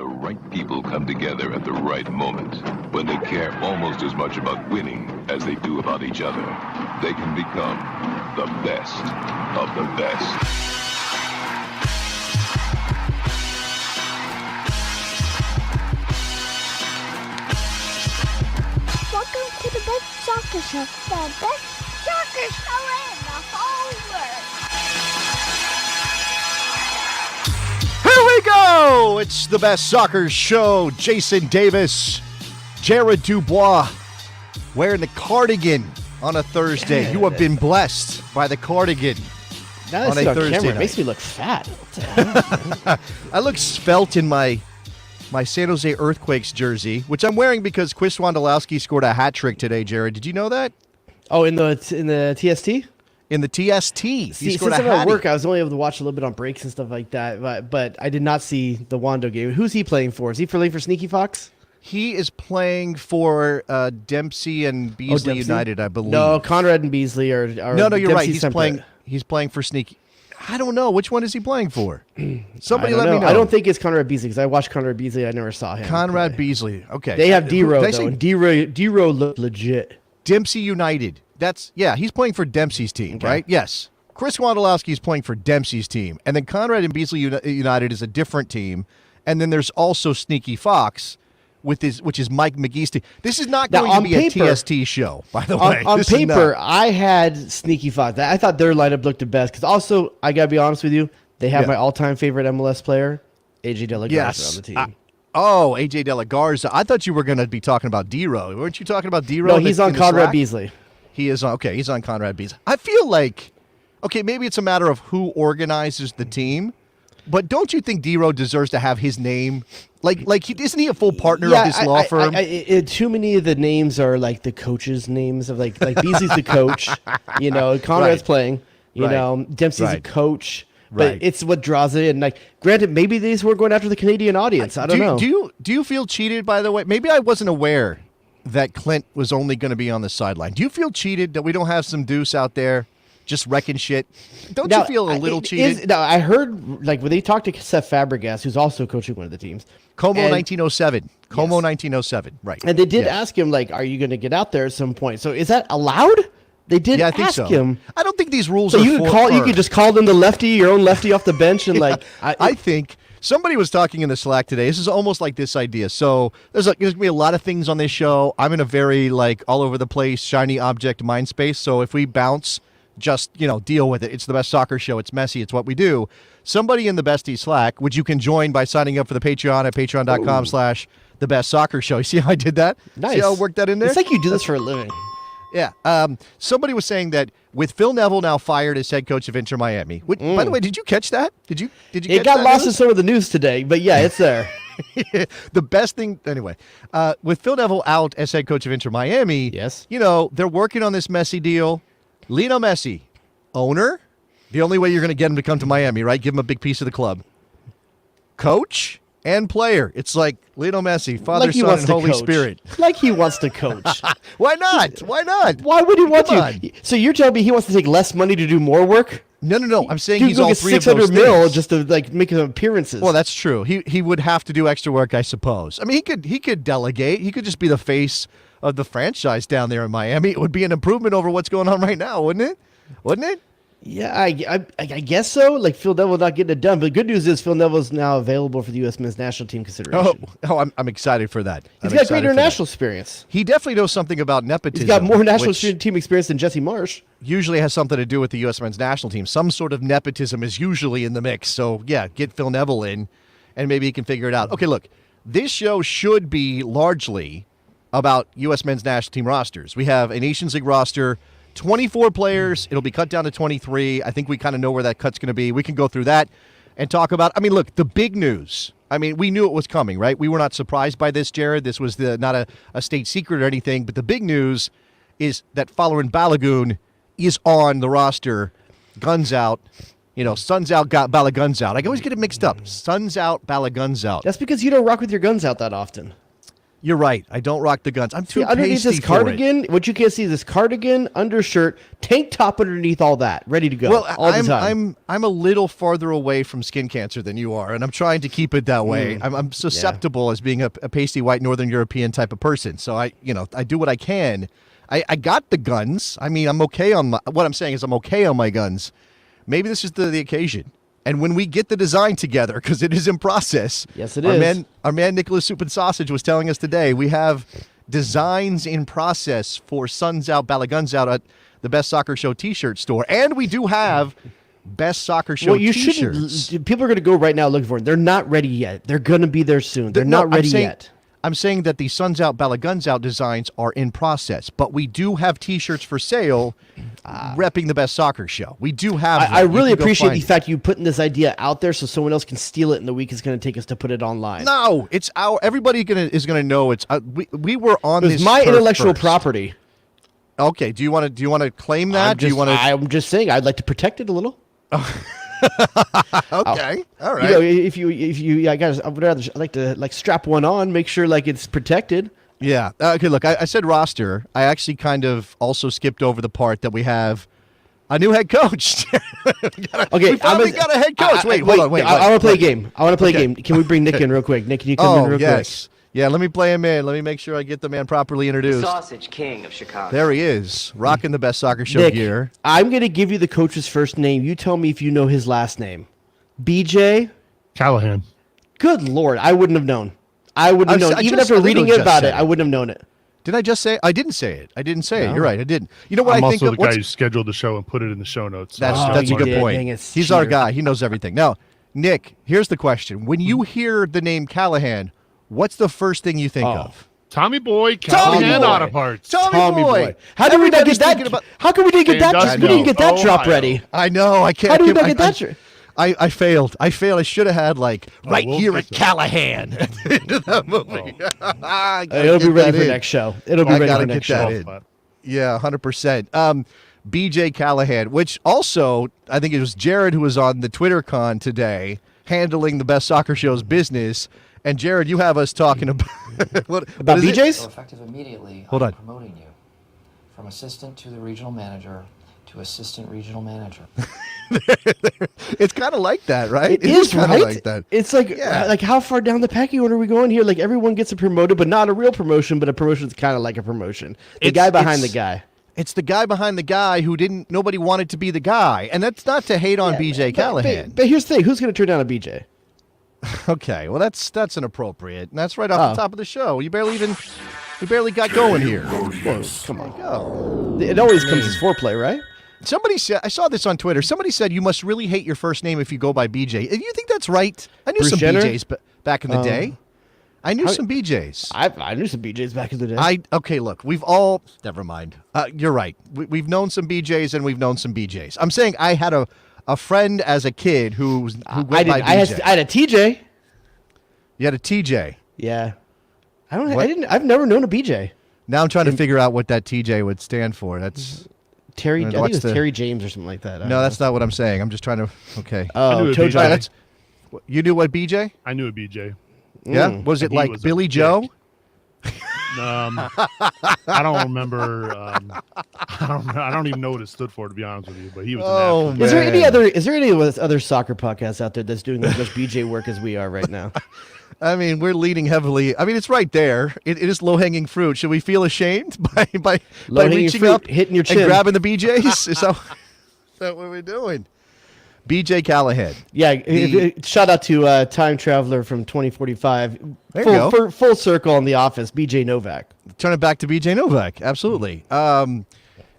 the right people come together at the right moment, when they care almost as much about winning as they do about each other, they can become the best of the best. Welcome to the best soccer show. The best soccer show in the whole world. Here we go! It's the best soccer show. Jason Davis, Jared Dubois, wearing the cardigan on a Thursday. Yeah, you have been blessed by the cardigan Now on that I see a it on Thursday camera, it night. makes me look fat. I look svelte in my San Jose Earthquakes jersey, which I'm wearing because Chris Wondolowski scored a hat trick today, Jared. Did you know that? Oh, in the TST? In the TST. See, He scored since a I'm at hattie. work, I was only able to watch a little bit on breaks and stuff like that, but I did not see the Wando game. Who's he playing for? Is he playing for Sneaky Fox? He is playing for Dempsey and Beasley Dempsey? United, I believe. No, Conrad and Beasley are No, you're right. Dempsey's He's playing for Sneaky. I don't know. Which one is he playing for? Somebody I don't let me know. I don't think it's Conrad Beasley because I watched Conrad Beasley. I never saw him. Conrad play. Beasley. Okay. They have D-Row, Did I though, say and D-Row looked legit. Dempsey United. He's playing for Dempsey's team, Okay. right? Yes. Chris Wondolowski is playing for Dempsey's team. And then Conrad and Beasley United is a different team. And then there's also Sneaky Fox, which is Mike McGee's team. This is not Now, going to on be paper- a TST show, by the way. On This is paper, not. I had Sneaky Fox. I thought their lineup looked the best because also, I got to be honest with you, they have Yeah. my all-time favorite MLS player, AJ De La Garza, Yes. on the team. AJ De La Garza. I thought you were going to be talking about D-Row. Weren't you talking about D-Row? No, he's on in the Conrad Slack? Beasley. He is on. Okay, he's on Conrad Beasley. I feel like, okay, maybe it's a matter of who organizes the team, but don't you think D-Row deserves to have his name? Isn't he a full partner of this law firm? Too many of the names are like the coaches' names of like Beasley's the coach. Conrad's Right. playing. Right. Dempsey's a Right. coach. But Right. it's what draws it. And granted, maybe these were going after the Canadian audience. I don't know. Do you feel cheated, by the way? Maybe I wasn't aware that Clint was only going to be on the sideline. Do you feel cheated that we don't have some Deuce out there just wrecking shit? Don't you feel a little cheated? I heard when they talked to Seth Fabregas, who's also coaching one of the teams. Como and- 1907. Como Yes. 1907. Right. And they did Yes. ask him, are you going to get out there at some point? So is that allowed? They did Yeah, I think ask so. him. I don't think these rules So are you could just call them the lefty, your own lefty off the bench, and I think somebody was talking in the Slack today. This is almost like this idea. So there's going to be a lot of things on this show. I'm in a very all over the place, shiny object mind space. So if we bounce, just deal with it. It's the best soccer show. It's messy. It's what we do. Somebody in the Bestie Slack, which you can join by signing up for the Patreon at patreon.com/the best soccer show. You see how I did that? Nice. See how I worked that in there? It's like you do this for a living. Yeah. Somebody was saying that with Phil Neville now fired as head coach of Inter Miami. Which, by the way, did you catch that? Did you? It catch got that lost in news? some of the news today, but yeah, it's there. The best thing, anyway, with Phil Neville out as head coach of Inter Miami, Yes. they're working on this Messi deal. Lionel Messi, owner, the only way you're going to get him to come to Miami, right? Give him a big piece of the club. Coach and player. It's like Lionel Messi, Father, Son, and Holy Spirit. Like he wants to coach. Why not? Why not? Why would he want Come to? So you're telling me he wants to take less money to do more work? No. I'm saying Dude, he's go all get three of those 600 mil things. just to make his appearances. Well, that's true. He would have to do extra work, I suppose. I mean, he could delegate. He could just be the face of the franchise down there in Miami. It would be an improvement over what's going on right now, wouldn't it? Wouldn't it? Yeah, I guess so. Phil Neville not getting it done. But the good news is Phil Neville's now available for the U.S. men's national team consideration. I'm excited for that. He's got great international experience. He definitely knows something about nepotism. He's got more national which team experience than Jesse Marsh. usually has something to do with the U.S. men's national team. Some sort of nepotism is usually in the mix. So, yeah, get Phil Neville in, and maybe he can figure it out. Okay, look, this show should be largely about U.S. men's national team rosters. We have a Nations League roster, 24 players. It'll be cut down to 23. I think we kind of know where that cut's going to be. We can go through that and talk about, look, the big news. We knew it was coming, right? We were not surprised by this, Jared. This was not a state secret or anything. But the big news is that Folarin Balogun is on the roster. Guns out. Suns out, Bala guns out. I always get it mixed up. Suns out, Bala guns out. That's because you don't rock with your guns out that often. You're right. I don't rock the guns. I'm too Underneath pasty this cardigan, what you can't see is this cardigan, undershirt, tank top underneath all that, ready to go. Well, all the time. I'm a little farther away from skin cancer than you are, and I'm trying to keep it that way. I'm susceptible as being a pasty white Northern European type of person. So I do what I can. I got the guns. I mean, I'm okay on what I'm saying is I'm okay on my guns. Maybe this is the occasion. And when we get the design together, because it is in process. Yes, it is. Our man Nicholas Soup and Sausage was telling us today we have designs in process for Suns Out, Balaguns Out at the Best Soccer Show T-shirt store, and we do have Best Soccer Show T-shirts. People are going to go right now looking for them. They're not ready yet. They're going to be there soon. They're not ready yet. I'm saying that the Suns Out, Balaguns Out designs are in process, but we do have T-shirts for sale repping the Best Soccer Show. We do have them. I really appreciate the fact you putting this idea out there so someone else can steal it in the week it's going to take us to put it online. No, it's everybody is going to know it's we were on this. It's my intellectual first. Property. Okay, do you want to claim that? I'm just saying I'd like to protect it a little. Okay, all right. If you, I'd like to strap one on, make sure it's protected. Yeah. Okay. Look, I said roster. I actually kind of also skipped over the part that we have a new head coach. Okay, we finally got a head coach. Wait, hold on. Wait. I want to play a game. I want to play a game. Can we bring Nick in real quick? Nick, can you come in real quick? Yeah, let me play him in. Let me make sure I get the man properly introduced. The Sausage King of Chicago. There he is, rocking the Best Soccer Show Nick, gear. I'm going to give you the coach's first name. You tell me if you know his last name. BJ Callahan. Good Lord, I wouldn't have known. I wouldn't have known. Even after reading about it, I wouldn't have known it. Did I just say it? I didn't say it. I didn't say it. You're right. I didn't. You know what I'm I think? also the guy who scheduled the show and put it in the show notes. That's a good point. He's our guy. He knows everything. Now, Nick, here's the question. When you hear the name Callahan, what's the first thing you think of? Tommy Boy, Callahan Auto Parts. Tommy Boy. How did we not get that? How come we didn't get that? We didn't get that drop ready. I know. I can't. How did we not get that? I failed. I should have had here at Callahan into that movie. It'll be ready for next show. It'll be ready for next show. Yeah, 100%. BJ Callahan, which also I think it was Jared who was on the Twitter con today handling the Best Soccer Show's business. And Jared, you have us talking about what BJ's? So effective immediately. Hold on. Promoting you from assistant to the regional manager to assistant regional manager. It's kind of like that, right? It is kind right. of like that. It's like how far down the pecking order are we going here? Like everyone gets a promoted, but not a real promotion, but a promotion that's kind of like a promotion. The guy behind the guy. It's the guy behind the guy who nobody wanted to be the guy, and that's not to hate on BJ Callahan. But here's the thing: who's going to turn down a BJ? Okay, well that's inappropriate. And that's right off the top of the show. We barely got going here. Whoa, come on, go. It always comes as foreplay, right? Somebody said, I saw this on Twitter. Somebody said you must really hate your first name if you go by BJ. You think that's right? I knew Bruce some Jenner? BJs back in the day. I knew some BJs. I knew some BJs back in the day. Okay, look, we've all. Never mind. You're right. We've known some BJs and we've known some BJs. I'm saying I had a friend as a kid who went by BJ. I had a TJ. You had a TJ. Yeah. I've never known a BJ. Now I'm trying to figure out what that TJ would stand for. That's Terry. I think it was Terry James or something like that. No, that's not what I'm saying. I'm just trying to. Okay. Oh, Toe Dry. You knew what BJ? I knew a BJ. Yeah. Was it like Billy Joe? I don't remember. I don't even know what it stood for, to be honest with you. But he was. Man. Is there any other soccer podcasts out there that's doing as much BJ work as we are right now? I mean, we're leading heavily. I mean, it's right there. It is low hanging fruit. Should we feel ashamed by reaching up, hitting your chin, and grabbing the BJs? Is that what we're doing? BJ Callahan. Yeah, shout out to Time Traveler from 2045. There you go. Full circle on The Office, BJ Novak. Turn it back to BJ Novak. Absolutely.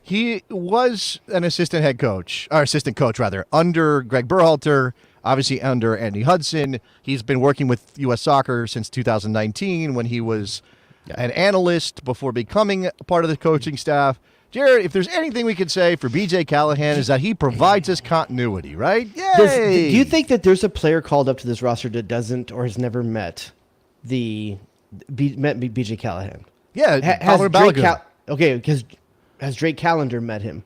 He was an assistant coach, under Greg Berhalter, obviously under Andy Hudson. He's been working with U.S. Soccer since 2019 when he was an analyst before becoming part of the coaching staff. Jared, if there's anything we could say for BJ Callahan is that he provides us continuity, right? Yay! Do you think that there's a player called up to this roster that doesn't or has never met BJ Callahan? Yeah, because has Drake Callender met him?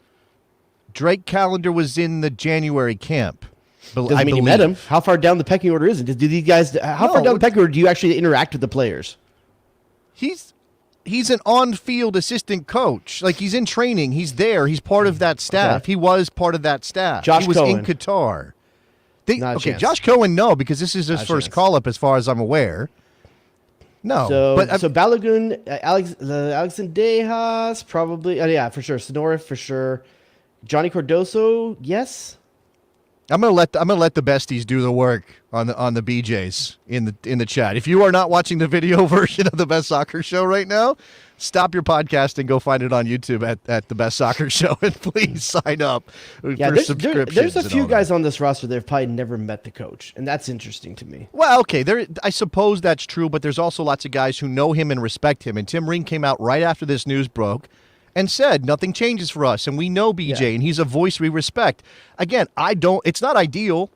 Drake Callender was in the January camp. Doesn't mean you met him. How far down the pecking order is it? Do these guys? How far down the pecking order do you actually interact with the players? He's an on-field assistant coach. Like, he's in training. He's there. He's part of that staff. Okay. He was part of that staff. Josh he was Cohen. in Qatar. Not a chance. Josh Cohen, no, because this is his Not a first chance. call-up as far as I'm aware. No. So Balogun, Alexander Dejas, probably. Oh, yeah, for sure. Sonora, for sure. Johnny Cardoso, yes. I'm gonna let the besties do the work on the BJs in the chat. If you are not watching the video version of the Best Soccer Show right now, stop your podcast and go find it on YouTube at the Best Soccer Show, and please sign up Yeah, for subscriptions. there's a and few all guys that. on this roster that have probably never met the coach, and that's interesting to me. Well, okay, I suppose that's true, but there's also lots of guys who know him and respect him. And Tim Ring came out right after this news broke and said nothing changes for us, and we know BJ, Yeah. and he's a voice we respect. Again, it's not ideal.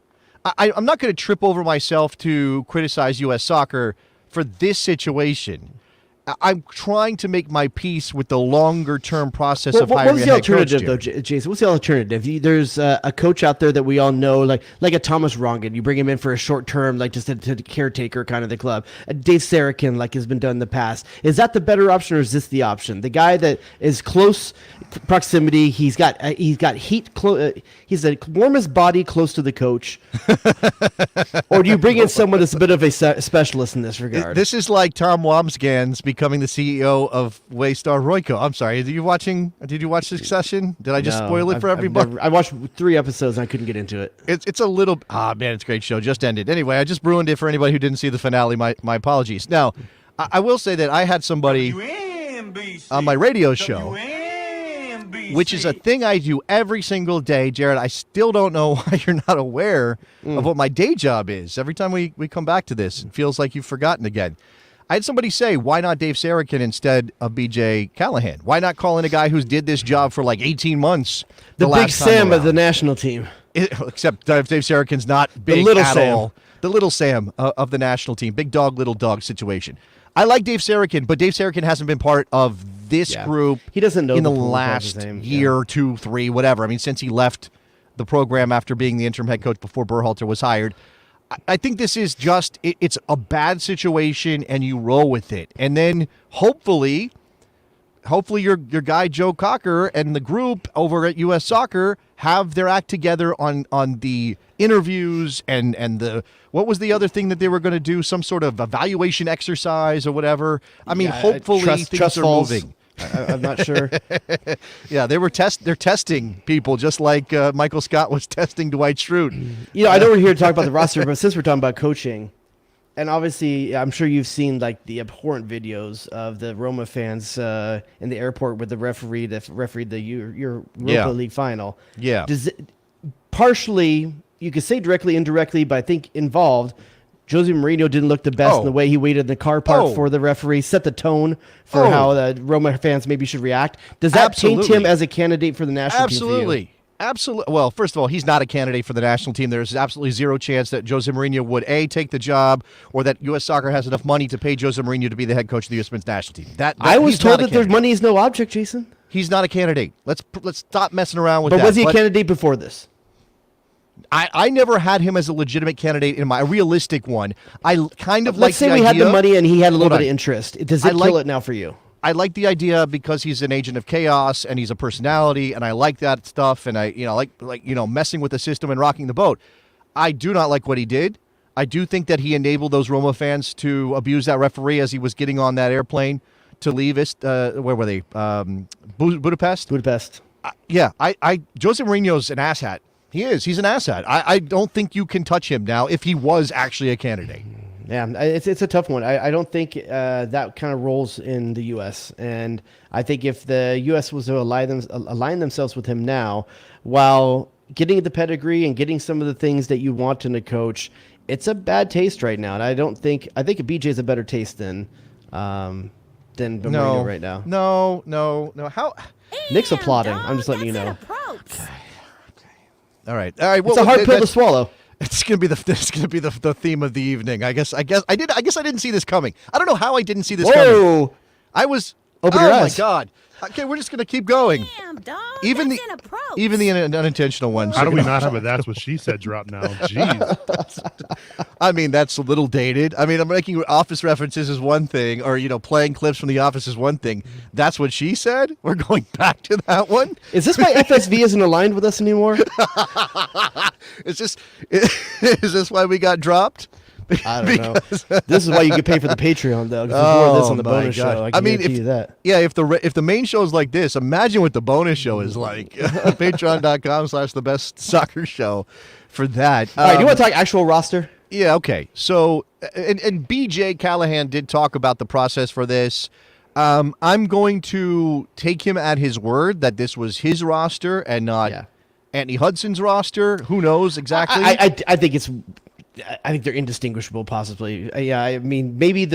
I'm not going to trip over myself to criticize U.S. soccer for this situation. I'm trying to make my peace with the longer-term process of hiring What's a the head coach, alternative, though, Jason? What's the alternative? There's a coach out there that we all know, like a Thomas Rongen. You bring him in for a short term, like just a caretaker kind of the club. Dave Sarakin, like has been done in the past. Is that the better option, or is this the option? The guy that is close proximity. He's got heat. He's the warmest body close to the coach. Or do you bring in someone that's a bit of a specialist in this regard? This is like Tom Wamsgans becoming the CEO of Waystar Royco. I'm sorry. Did you watch Succession? Did I just spoil it for everybody? I watched 3 episodes and I couldn't get into it. It's a little man, it's a great show. Just ended. Anyway, I just ruined it for anybody who didn't see the finale. My apologies. Now, I will say that I had somebody on my radio show, which is a thing I do every single day. Jared, I still don't know why you're not aware of what my day job is. Every time we come back to this, it feels like you've forgotten again. I had somebody say, why not Dave Sarakin instead of BJ Callahan? Why not call in a guy who's did this job for like 18 months? The Big last time Sam of around? the national team. Except Dave Sarakin's not big Little at Sam. all. The Little Sam of the national team. Big dog, little dog situation. I like Dave Sarakin, but Dave Sarakin hasn't been part of this group He doesn't know in the the protocol last the same. year, 2, 3, whatever. I mean, since he left the program after being the interim head coach before Berhalter was hired. I think this is just, it's a bad situation and you roll with it. And then hopefully your guy Joe Cocker and the group over at U.S. Soccer have their act together on the interviews and the, what was the other thing that they were going to do? Some sort of evaluation exercise or whatever. I mean, hopefully things are falls. moving. I'm not sure. Yeah, they're testing people just like Michael Scott was testing Dwight Schrute. I know we're here to talk about the roster, but since we're talking about coaching, and obviously I'm sure you've seen like the abhorrent videos of the Roma fans in the airport with the referee that refereed the Europa League final. Yeah. Partially, you could say directly, indirectly, but I think involved, Jose Mourinho didn't look the best in the way he waited in the car park for the referee, set the tone for how the Roma fans maybe should react. Does that paint him as a candidate for the national team for you? Absolutely. Well, first of all, he's not a candidate for the national team. There's absolutely zero chance that Jose Mourinho would, A, take the job, or that U.S. Soccer has enough money to pay Jose Mourinho to be the head coach of the U.S. men's national team. I was told that there's money is no object, Jason. He's not a candidate. Let's stop messing around with that. But was he a candidate before this? I never had him as a legitimate candidate in a realistic one. I kind of Let's say we had the money and he had a little bit of interest. Does it kill it now for you? I like the idea because he's an agent of chaos and he's a personality, and I like that stuff, and I like messing with the system and rocking the boat. I do not like what he did. I do think that he enabled those Roma fans to abuse that referee as he was getting on that airplane to leave. Where were they? Budapest. Budapest. Jose Mourinho's an asshat. He is. He's an asshat. I don't think you can touch him now if he was actually a candidate. Yeah, it's a tough one. I don't think that kind of rolls in the U.S. And I think if the U.S. was to align themselves with him now, while getting the pedigree and getting some of the things that you want in a coach, it's a bad taste right now. And I think BJ is a better taste than Mourinho right now. No. How? Nick's applauding. I'm just letting you know. All right. It's a hard pill to swallow. It's gonna be the theme of the evening. I guess I didn't see this coming. I don't know how I didn't see this coming. I was. Open your eyes. Oh my God. Okay, we're just gonna keep going. Damn, dog. Even the unintentional ones. How do we not have a "That's what she said" drop now? Jeez. I mean, that's a little dated. I mean, I'm making office references is one thing, or, playing clips from The Office is one thing. That's what she said? We're going back to that one? Is this why FSV isn't aligned with us anymore? Is this why we got dropped? I don't know. This is why you get paid for the Patreon, though. Before this on the bonus show, I mean, guarantee you that. Yeah, if the main show is like this, imagine what the bonus show is like. Patreon.com/thebestsoccer show for that. All right, do you want to talk actual roster? Yeah, okay. So, and BJ Callahan did talk about the process for this. I'm going to take him at his word that this was his roster and not Anthony Hudson's roster. Who knows exactly? I think they're indistinguishable, possibly. Yeah, I mean, maybe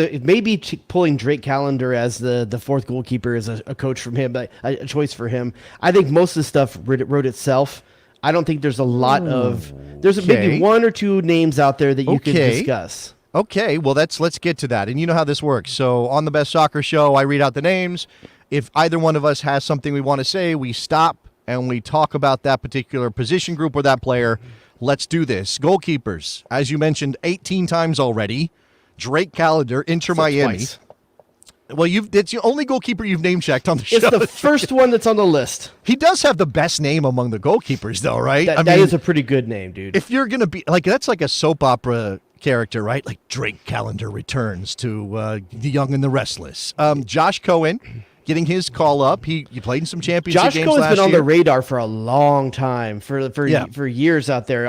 pulling Drake Callender as the fourth goalkeeper is a coach from him, but a choice for him. I think most of the stuff wrote itself. I don't think there's a lot of. There's maybe one or two names out there that you could discuss. Okay, well let's get to that, and you know how this works. So on the Best Soccer Show, I read out the names. If either one of us has something we want to say, we stop and we talk about that particular position group or that player. Let's do this. Goalkeepers, as you mentioned 18 times already. Drake Callender, Inter Miami. Twice. Well, it's the only goalkeeper you've name-checked on the show. It's the first one that's on the list. He does have the best name among the goalkeepers, though, right? That is a pretty good name, dude. If you're going to be, that's like a soap opera character, right? Like Drake Callender returns to The Young and the Restless. Josh Cohen getting his call up. He played in some championship games last year. Josh Cohen's been on the radar for a long time, for years out there.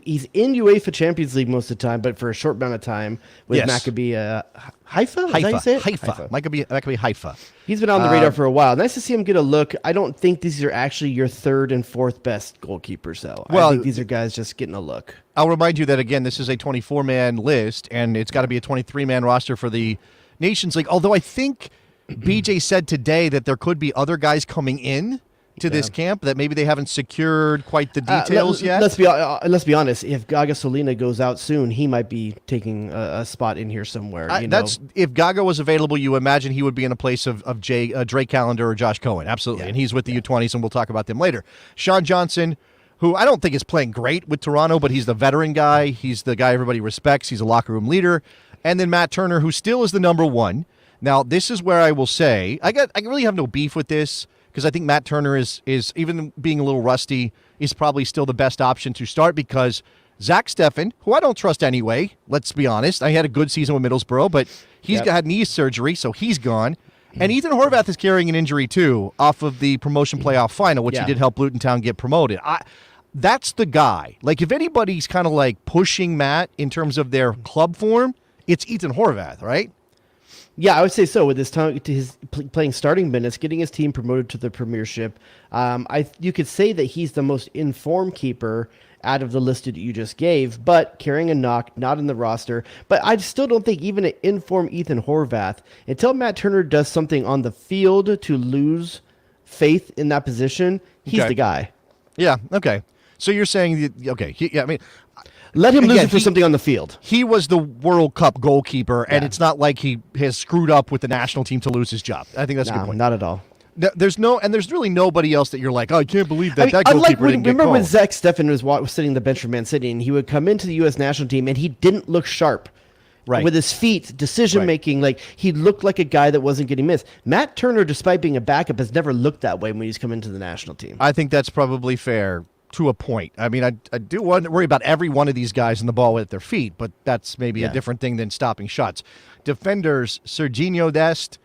He's in UEFA Champions League most of the time, but for a short amount of time with Maccabi Haifa. Is that how you say it? Haifa. Maccabi Haifa. He's been on the radar for a while. Nice to see him get a look. I don't think these are actually your third and fourth best goalkeepers, though. I think these are guys just getting a look. I'll remind you that, again, this is a 24-man list, and it's got to be a 23-man roster for the Nations League, although I think BJ said today that there could be other guys coming in to this camp that maybe they haven't secured quite the details yet. Let's be honest. If Gaga Solina goes out soon, he might be taking a spot in here somewhere. If Gaga was available, you imagine he would be in a place of Drake Callender or Josh Cohen. Absolutely, and he's with the U20s, and we'll talk about them later. Sean Johnson, who I don't think is playing great with Toronto, but he's the veteran guy. He's the guy everybody respects. He's a locker room leader. And then Matt Turner, who still is the number one. Now, this is where I will say, I really have no beef with this, because I think Matt Turner is even being a little rusty, is probably still the best option to start, because Zach Steffen, who I don't trust anyway, let's be honest. I had a good season with Middlesbrough, but he's had knee surgery, so he's gone. And Ethan Horvath is carrying an injury, too, off of the promotion playoff final, which he did help Luton Town get promoted. That's the guy. Like, if anybody's kind of like pushing Matt in terms of their club form, it's Ethan Horvath, right? Yeah, I would say so. With his time, his playing starting minutes, getting his team promoted to the Premiership, you could say that he's the most informed keeper out of the list that you just gave, but carrying a knock, not in the roster. But I still don't think even an informed Ethan Horvath, until Matt Turner does something on the field to lose faith in that position, he's the guy. Yeah, okay. So you're saying, let him lose it for something on the field. He was the World Cup goalkeeper, and it's not like he has screwed up with the national team to lose his job. I think that's a good point. Not at all. There's really nobody else that you're like, oh, I can't believe that goalkeeper didn't get remember called. when Zach Steffen was sitting on the bench for Man City, and he would come into the U.S. national team, and he didn't look sharp. Right. With his feet, decision-making, like he looked like a guy that wasn't getting missed. Matt Turner, despite being a backup, has never looked that way when he's come into the national team. I think that's probably fair. To a point. I mean, I do worry about every one of these guys in the ball at their feet, but that's maybe a different thing than stopping shots. Defenders, Serginho Dest.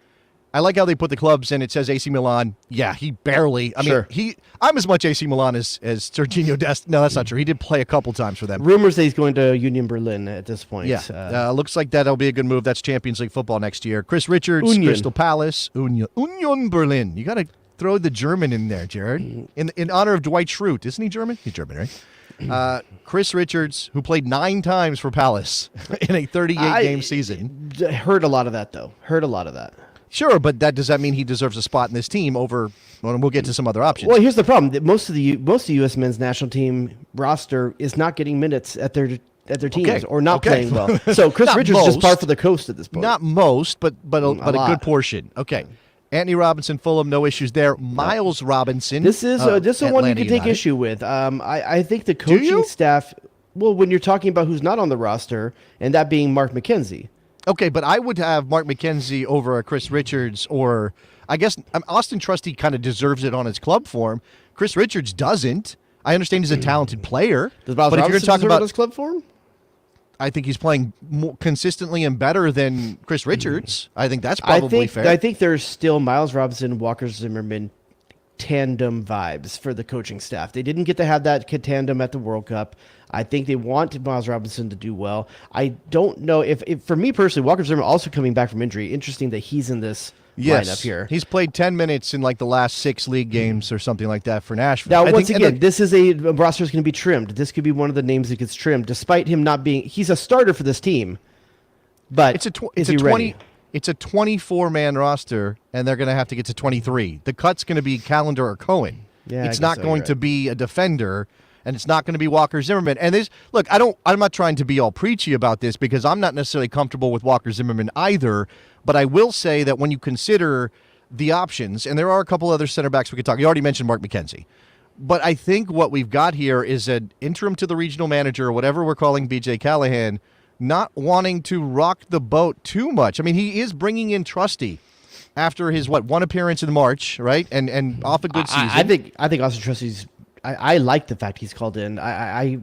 I like how they put the clubs in. It says AC Milan. Yeah, he barely. I'm as much AC Milan as Serginho Dest. No, that's not true. He did play a couple times for them. Rumors that he's going to Union Berlin at this point. Yeah, looks like that'll be a good move. That's Champions League football next year. Chris Richards, Crystal Palace, Union Berlin. You got to throw the German in there, Jared. In honor of Dwight Schrute. Isn't he German? He's German, right? Chris Richards, who played 9 times for Palace in a 38-game season. Heard a lot of that, though. Sure, but does that mean he deserves a spot in this team over, well, we'll get to some other options. Well, here's the problem. Most of the U.S. men's national team roster is not getting minutes at their teams or not playing well. So Chris Richards is just par for the coast at this point. Not most, but a good portion. Okay. Anthony Robinson, Fulham, no issues there. Miles Robinson. This is one you can take issue with. I think the coaching staff Well, when you're talking about who's not on the roster, and that being Mark McKenzie. Okay, but I would have Mark McKenzie over a Chris Richards, or I guess Austin Trusty kind of deserves it on his club form. Chris Richards doesn't. I understand he's a talented player. Does Miles but if you're Robinson talking deserve about his club form? I think he's playing more consistently and better than Chris Richards. I think that's probably fair. I think there's still Miles Robinson, Walker Zimmerman tandem vibes for the coaching staff. They didn't get to have that tandem at the World Cup. I think they want Miles Robinson to do well. I don't know if for me personally, Walker Zimmerman also coming back from injury. Interesting that he's in this lineup here. He's played 10 minutes in like the last 6 league games or something like that for Nashville. Now, once again, this is a roster is going to be trimmed. This could be one of the names that gets trimmed, despite him not being. He's a starter for this team, but is he ready? It's a 24-man roster, and they're going to have to get to 23. The cut's going to be Callender or Cohen. Yeah, it's not going to be a defender, and it's not going to be Walker Zimmerman. And this, look, I'm not trying to be all preachy about this because I'm not necessarily comfortable with Walker Zimmerman either. But I will say that when you consider the options, and there are a couple other center backs we could talk. You already mentioned Mark McKenzie. But I think what we've got here is an interim to the regional manager, or whatever we're calling B.J. Callahan, not wanting to rock the boat too much. I mean, he is bringing in Trusty after his, one appearance in March, right? And off a good season. I think Austin Trusty's. I like the fact he's called in. I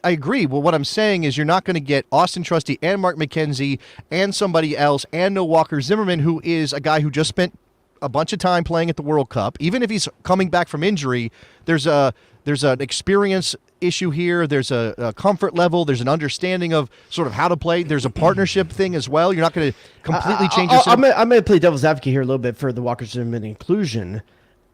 agree. Well, what I'm saying is you're not going to get Austin Trusty and Mark McKenzie and somebody else and no Walker Zimmerman, who is a guy who just spent a bunch of time playing at the World Cup. Even if he's coming back from injury, there's an experience issue here. There's a comfort level. There's an understanding of sort of how to play. There's a partnership thing as well. You're not going to completely change your I'm going to play devil's advocate here a little bit for the Walker Zimmerman inclusion.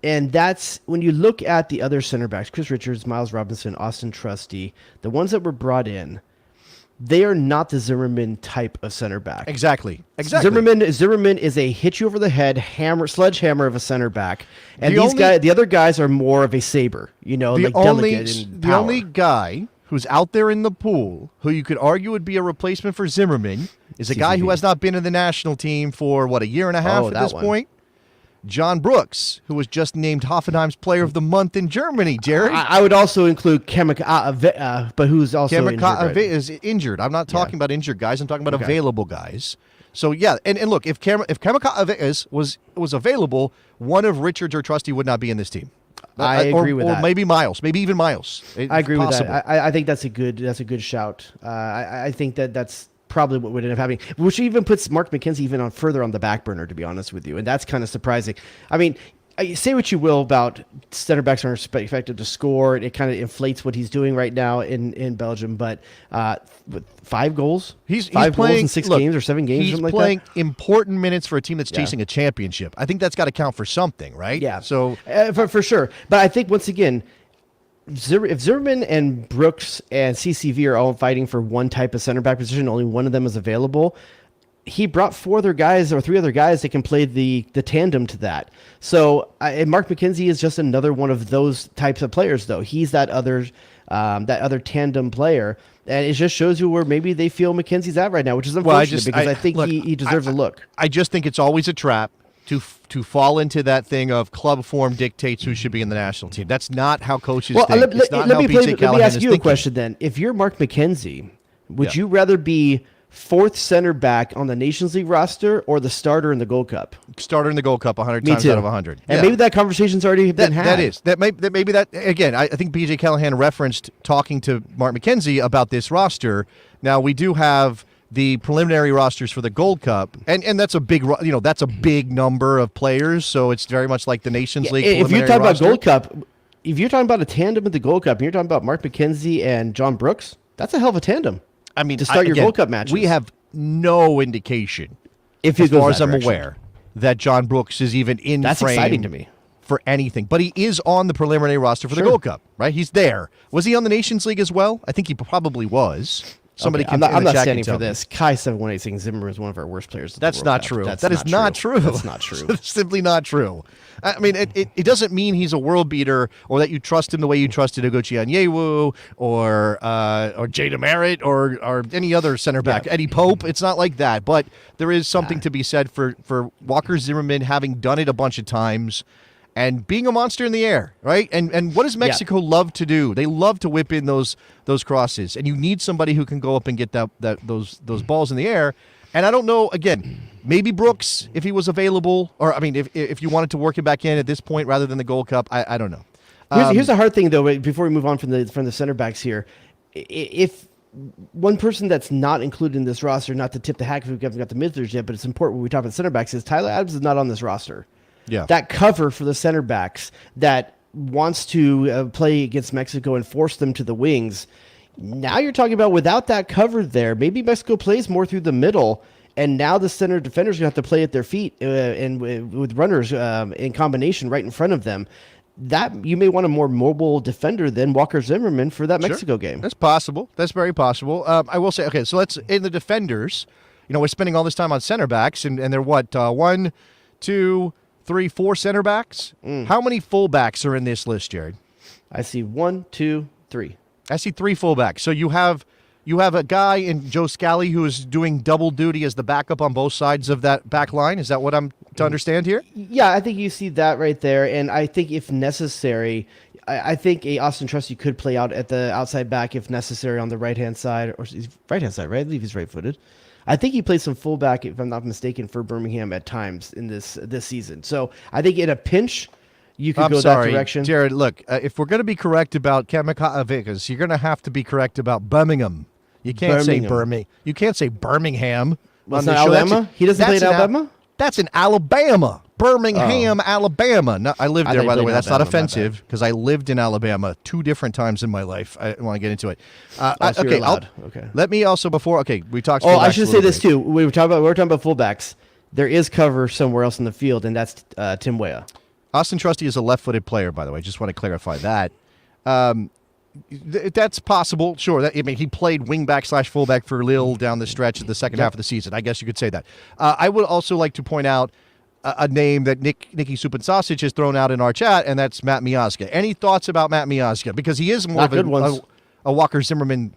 And that's when you look at the other center backs, Chris Richards, Miles Robinson, Austin Trusty, the ones that were brought in, they are not the Zimmerman type of center back. Exactly. Zimmerman is a hit you over the head sledgehammer of a center back, and the other guys are more of a saber. Delicate and the only guy who's out there in the pool who you could argue would be a replacement for Zimmerman is a guy who has not been in the national team for a year and a half at this point. John Brooks, who was just named Hoffenheim's Player of the Month in Germany, Jerry. I would also include Kemika, but who's also injured. Right? Is injured. I'm not talking about injured guys. I'm talking about available guys. So, yeah, and look, if Kemika was available, one of Richards or Trusty would not be in this team. I agree with that. Or maybe Miles. Maybe even Miles. I agree with that. I think that's a good shout. I think that's probably what would end up happening, which even puts Mark McKenzie even further on the back burner, to be honest with you, and that's kind of surprising. I mean, say what you will about center backs aren't expected to score. It kind of inflates what he's doing right now in Belgium, but with 5 goals, he's playing goals in 6 games or 7 games. He's playing important minutes for a team that's chasing a championship. I think that's got to count for something, right? Yeah, so for sure. But I think once again, if Zimmerman and Brooks and CCV are all fighting for one type of center back position, only one of them is available. He brought 3 other guys that can play the tandem to that. So and Mark McKenzie is just another one of those types of players, though. He's that other tandem player, and it just shows you where maybe they feel McKenzie's at right now, which is unfortunate because I think he deserves a look. I just think it's always a trap to fall into that thing of club form dictates who should be in the national team. That's not how coaches think. Let me ask you a question then. If you're Mark McKenzie, would you rather be 4th center back on the Nations League roster or the starter in the Gold Cup? Starter in the Gold Cup 100 times out of 100. And maybe that conversation's already been had. Again, I think B.J. Callahan referenced talking to Mark McKenzie about this roster. Now, we do have the preliminary rosters for the Gold Cup, and that's a big, that's a big number of players. So it's very much like the Nations League. If you're talking about Gold Cup, if you're talking about a tandem at the Gold Cup, and you're talking about Mark McKenzie and John Brooks, that's a hell of a tandem. I mean, to start your Gold Cup matches, we have no indication, as far as I'm aware, that John Brooks is even in that's frame exciting to me for anything. But he is on the preliminary roster for the Gold Cup, right? He's there. Was he on the Nations League as well? I think he probably was. Somebody I'm not standing for this. Kai 718 saying Zimmer is one of our worst players. That's not true. That is not true. That's not true. That's simply not true. I mean, it doesn't mean he's a world beater or that you trust him the way you trusted Oguchi Onyewu or Jada Merritt or any other center back, Eddie Pope. It's not like that. But there is something to be said for Walker Zimmerman having done it a bunch of times and being a monster in the air, right? And what does Mexico love to do? They love to whip in those crosses, and you need somebody who can go up and get those balls in the air. And I don't know, again, maybe Brooks, if he was available, or I mean, if you wanted to work him back in at this point rather than the Gold Cup, I don't know. Here's the hard thing, though, before we move on from the center backs here. If one person that's not included in this roster, not to tip the hat because we haven't got the midfielders yet, but it's important when we talk about center backs, is Tyler Adams is not on this roster. Yeah. That cover for the center backs that wants to play against Mexico and force them to the wings. Now you're talking about without that cover there, maybe Mexico plays more through the middle, and now the center defenders are going to have to play at their feet and with runners in combination right in front of them. That you may want a more mobile defender than Walker Zimmerman for that Mexico game. That's possible. That's very possible. I will say, okay, so let's, in the defenders, we're spending all this time on center backs, and they're what, 1, 2, 3, 4 center backs? How many fullbacks are in this list, Jared? I see 1, 2, 3. I see 3 fullbacks. So you have a guy in Joe Scally who is doing double duty as the backup on both sides of that back line. Is that what I'm to understand here? Yeah, I think you see that right there. And I think if necessary, I think a Austin Trusty could play out at the outside back if necessary on the right-hand side. Or right-hand side, right? I believe he's right-footed. I think he played some fullback, if I'm not mistaken, for Birmingham at times in this season. So I think in a pinch, you could go that direction. Jared, look, if we're going to be correct about Kamikaze, you're going to have to be correct about Birmingham. You can't say Birmingham. You can't say Birmingham. That's not Alabama? He doesn't play in Alabama? That's in Alabama. Birmingham, Alabama. No, I lived there, by the way. That's not offensive because I lived in Alabama 2 different times in my life. I want to get into it. Okay. Let me also we talked. Oh, I should say this too. We were talking about fullbacks. There is cover somewhere else in the field, and that's Tim Weah. Austin Trusty is a left-footed player, by the way. Just want to clarify that. That's possible. Sure. He played wingback / fullback for Lille down the stretch of the second half of the season. I guess you could say that. I would also like to point out a name that Nicky Soup and Sausage has thrown out in our chat, and that's Matt Miazga. Any thoughts about Matt Miazga? Because he is more of a Walker Zimmerman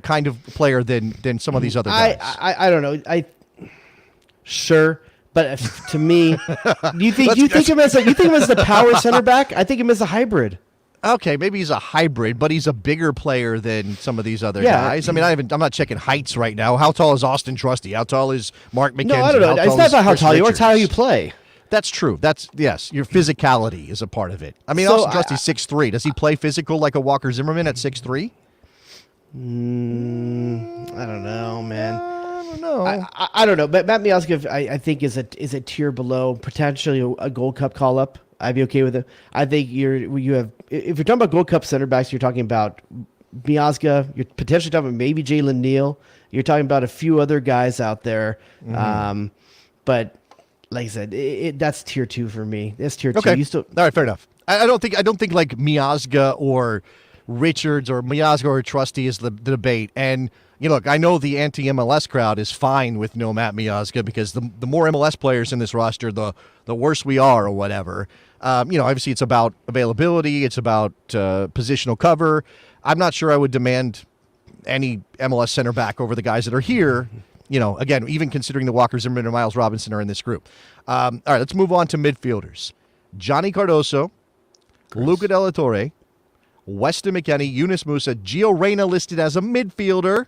kind of player than some of these other guys. I don't know. Sure. But to me, you think him as the power center back? I think him as a hybrid. Okay, maybe he's a hybrid, but he's a bigger player than some of these other guys. I mean, I'm not checking heights right now. How tall is Austin Trusty? How tall is Mark McKenzie? No, I don't know. It's not about how tall you are. It's how you play. That's true. Yes, your physicality is a part of it. I mean, Austin Trusty's 6'3". Does he play physical like a Walker Zimmerman at 6'3"? I don't know, man. I don't know. But Matt Miazga, I think, is a tier below, potentially a Gold Cup call-up. I'd be okay with it. I think if you're talking about Gold Cup center backs, you're talking about Miazga. You're potentially talking about maybe Jalen Neal. You're talking about a few other guys out there. But like I said, that's tier 2 for me. That's tier 2. Okay. All right, fair enough. I don't think like Miazga or Richards or Miazga or Trusty is the debate. And look, I know the anti-MLS crowd is fine with no Matt Miazga because the more MLS players in this roster, the worse we are or whatever. Obviously it's about availability. It's about positional cover. I'm not sure I would demand any MLS center back over the guys that are here. Again, even considering the Walker Zimmerman and Miles Robinson are in this group. All right, let's move on to midfielders. Johnny Cardoso, Luca De La Torre, Weston McKennie, Yunus Musa, Gio Reyna listed as a midfielder,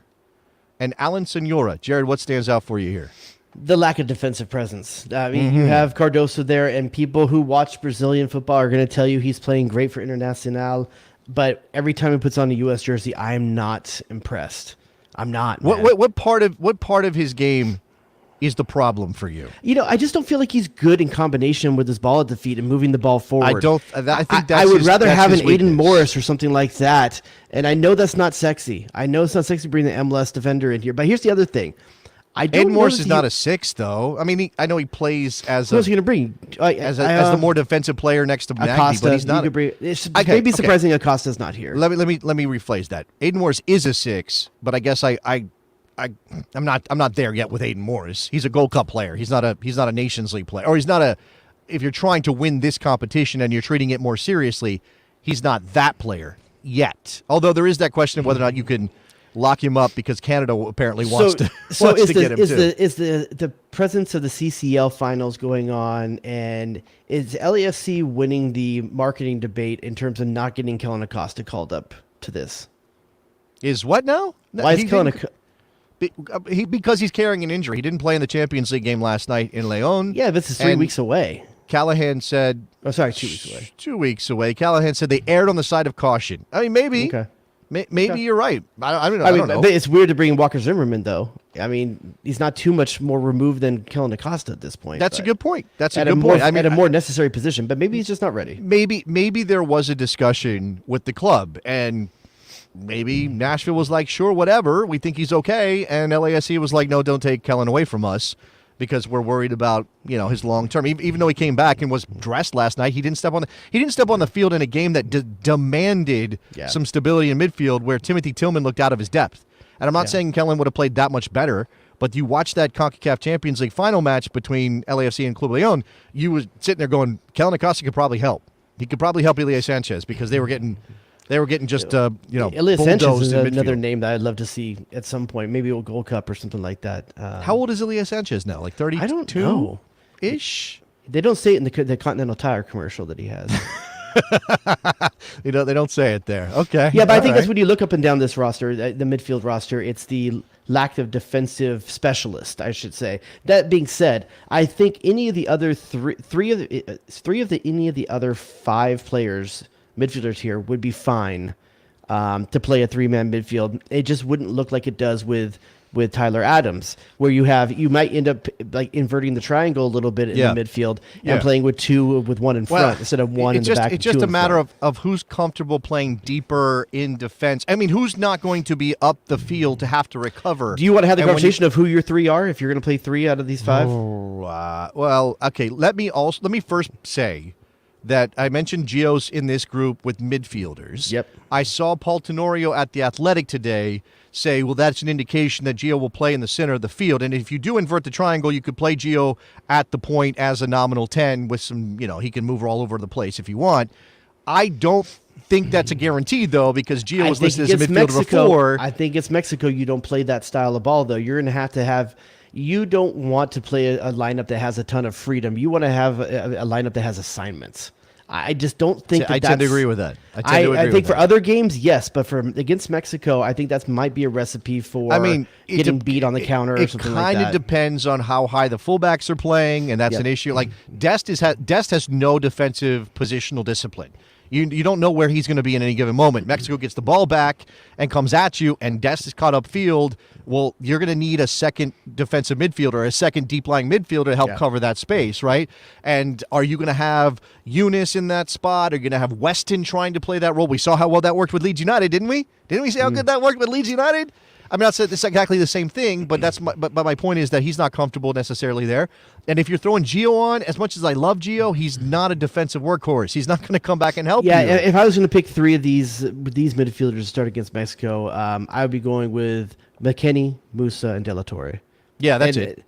and Alan Senora. Jared, what stands out for you here? The lack of defensive presence. I mean, you have Cardoso there, and people who watch Brazilian football are going to tell you he's playing great for Internacional, but every time he puts on a U.S. jersey, I'm not impressed. I'm not. What part of his game is the problem for you? I just don't feel like he's good in combination with his ball at the feet and moving the ball forward. I would rather have an Aiden Morris or something like that. And I know that's not sexy. I know it's not sexy to bring the MLS defender in here. But here's the other thing. Aiden Morris is not a 6, though. I mean, I know he plays as who's he going to bring? As the more defensive player next to Nagy, but he's not. It may be surprising Acosta's not here. Let me rephrase that. Aiden Morris is a 6, but I guess I'm not there yet with Aiden Morris. He's a Gold Cup player. He's not a Nations League player, or he's not a. If you're trying to win this competition and you're treating it more seriously, he's not that player yet. Although there is that question of whether or not you can lock him up because Canada apparently wants to get him too. Is the presence of the CCL finals going on, and is LAFC winning the marketing debate in terms of not getting Kellen Acosta called up to this? Is what now? Why is Kellen Acosta? Because he's carrying an injury. He didn't play in the Champions League game last night in Leon. Yeah, this is 3 weeks away. Callahan said... Oh, sorry, 2 weeks away. 2 weeks away. Callahan said they erred on the side of caution. I mean, maybe. Okay. Maybe you're right. I don't know. But it's weird to bring Walker Zimmerman, though. I mean, he's not too much more removed than Kellen Acosta at this point. That's a good point. That's a good point. At a more necessary position, but maybe he's just not ready. Maybe there was a discussion with the club, and maybe Nashville was like, sure, whatever, we think he's okay, and LASC was like, no, don't take Kellen away from us because we're worried about his long term. Even though he came back and was dressed last night, he didn't step on the field in a game that demanded some stability in midfield, where Timothy Tillman looked out of his depth. And I'm not saying Kellen would have played that much better, but you watch that CONCACAF Champions League final match between LAFC and Club Leon, you were sitting there going, Kellen Acosta could probably help. He could probably help Ilie Sanchez because they were getting just Ilie Sanchez is another midfield. name that I'd love to see at some point, maybe a Gold Cup or something like that. How old is Ilie Sanchez now? Like 32? I don't know. Ish. They don't say it in the Continental Tire commercial that he has. They don't say it there. Okay. Yeah, but I think that's when you look up and down this roster, the midfield roster, it's the lack of defensive specialist, I should say. That being said, I think any of the other three of the other five players, midfielders here, would be fine to play a three-man midfield. It just wouldn't look like it does with Tyler Adams, where you might end up like inverting the triangle a little bit in the midfield and playing with one in front instead of one in the back. It's just a matter of who's comfortable playing deeper in defense. I mean, who's not going to be up the field to have to recover? Do you want to have the conversation of who your three are if you're going to play three out of these five? Well, okay. Let me first say that I mentioned Gio's in this group with midfielders. Yep. I saw Paul Tenorio at The Athletic today say, well, that's an indication that Gio will play in the center of the field. And if you do invert the triangle, you could play Gio at the point as a nominal 10 with some, he can move all over the place if you want. I don't think that's a guarantee, though, because Gio was listed as a midfielder before. I think it's Mexico. You don't play that style of ball, though. You're going to have you don't want to play a lineup that has a ton of freedom. You want to have a lineup that has assignments. I just don't think I tend to agree with that. I think for other games, yes, but against Mexico, I think that might be a recipe for getting beat on the counter or something like that. It kind of depends on how high the fullbacks are playing, and that's an issue. Like Dest has no defensive positional discipline. You don't know where he's going to be in any given moment. Mexico gets the ball back and comes at you, and Dest is caught upfield. Well, you're going to need a second defensive midfielder, a second deep-lying midfielder to help cover that space, right? And are you going to have Eunice in that spot? Are you going to have Weston trying to play that role? We saw how well that worked with Leeds United, didn't we? Didn't we see how good that worked with Leeds United? I'm not saying it's exactly the same thing, but my point is that he's not comfortable necessarily there. And if you're throwing Gio on, as much as I love Gio, he's not a defensive workhorse. He's not going to come back and help you. Yeah, if I was going to pick three of these midfielders to start against Mexico, I would be going with McKennie, Musa, and De La Torre. Yeah, that's it.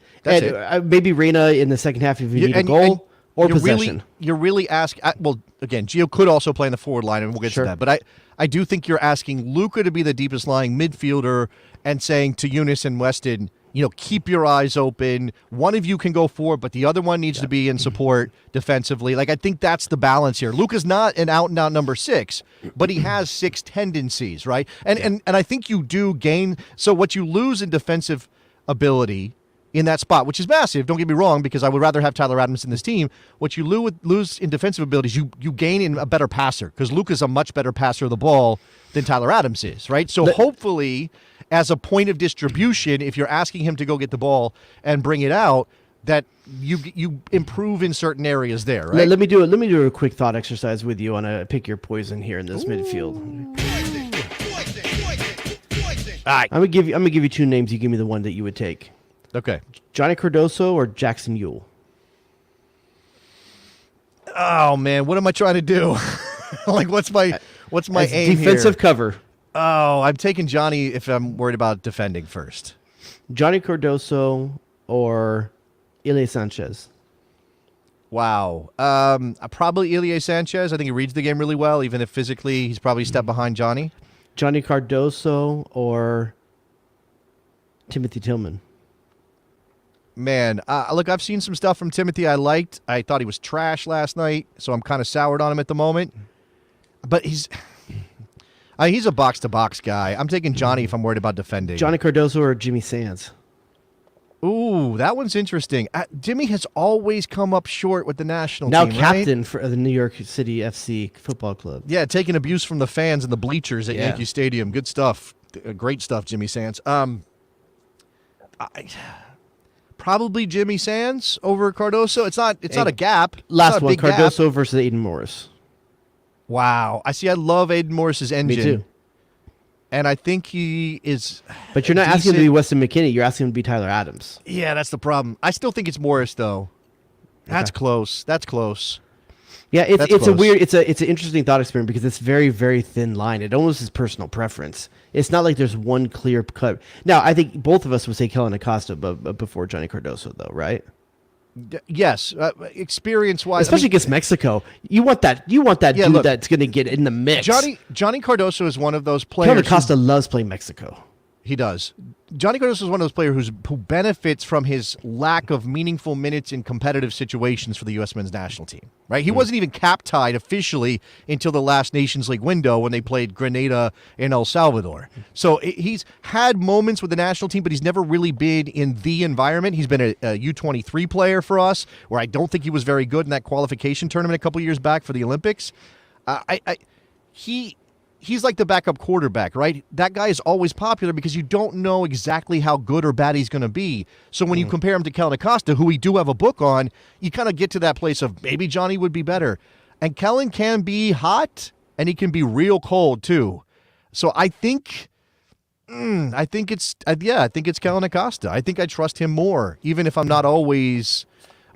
Maybe Reyna in the second half if you need a goal or possession. You're really asking. Well, again, Gio could also play in the forward line, and we'll get to that. But I do think you're asking Luka to be the deepest lying midfielder and saying to Eunice and Weston, keep your eyes open. One of you can go forward, but the other one needs to be in support defensively. Like, I think that's the balance here. Luka's not an out-and-out number 6, but he has 6 tendencies, right? And I think you do gain. So what you lose in defensive ability in that spot, which is massive, don't get me wrong, because I would rather have Tyler Adams in this team. What you lose in defensive abilities, you gain in a better passer, because Luka's a much better passer of the ball than Tyler Adams is, right? So hopefully, as a point of distribution, if you're asking him to go get the ball and bring it out, that you improve in certain areas there, right? Let me do a quick thought exercise with you on a pick your poison here in this midfield. All right. I'm gonna give you two names. You give me the one that you would take. Okay. Johnny Cardoso or Jackson Ewell? Oh man, what am I trying to do? Like, what's my aim defensive here? cover. Oh, I'm taking Johnny if I'm worried about defending first. Johnny Cardoso or Ilie Sanchez? Wow. Probably Ilie Sanchez. I think he reads the game really well, even if physically he's probably a step behind Johnny. Johnny Cardoso or Timothy Tillman. Man, look, I've seen some stuff from Timothy I liked. I thought he was trash last night, so I'm kind of soured on him at the moment. But he's a box-to-box guy. I'm taking Johnny if I'm worried about defending. Johnny Cardoso or Jimmy Sands? Ooh, that one's interesting. Jimmy has always come up short with the national Now team, captain right? for the New York City FC football club. Yeah, taking abuse from the fans and the bleachers at Yankee Stadium. Good stuff. Great stuff, Jimmy Sands. Probably Jimmy Sands over Cardoso. It's not a gap. Last It's not a one, big gap. Cardoso versus Aiden Morris. Wow. I love Aiden Morris's engine. Me too. And I think he is. But you're not asking him to be Weston McKinney. You're asking him to be Tyler Adams. Yeah, that's the problem. I still think it's Morris, though. That's close. That's close. Yeah, it's a close. weird, it's an interesting thought experiment because it's very, very thin line. It almost is personal preference. It's not like there's one clear cut. Now, I think both of us would say Kellen Acosta before Johnny Cardoso, though, right? Yes, experience-wise, Especially against Mexico, you want that dude look, that's going to get in the mix. Johnny Cardoso is one of those players. Kellen Acosta loves playing Mexico. He does. Johnny Cardoso is one of those players who benefits from his lack of meaningful minutes in competitive situations for the U.S. men's national team. Right? He wasn't even cap-tied officially until the last Nations League window when they played Grenada in El Salvador. So he's had moments with the national team, but he's never really been in the environment. He's been a U23 player for us, where I don't think he was very good in that qualification tournament a couple years back for the Olympics. He's like the backup quarterback, right? That guy is always popular because you don't know exactly how good or bad he's going to be. So when you compare him to Kellen Acosta, who we do have a book on, you kind of get to that place of maybe Johnny would be better. And Kellen can be hot, and he can be real cold too. So I think it's Kellen Acosta. I think I trust him more, even if I'm not always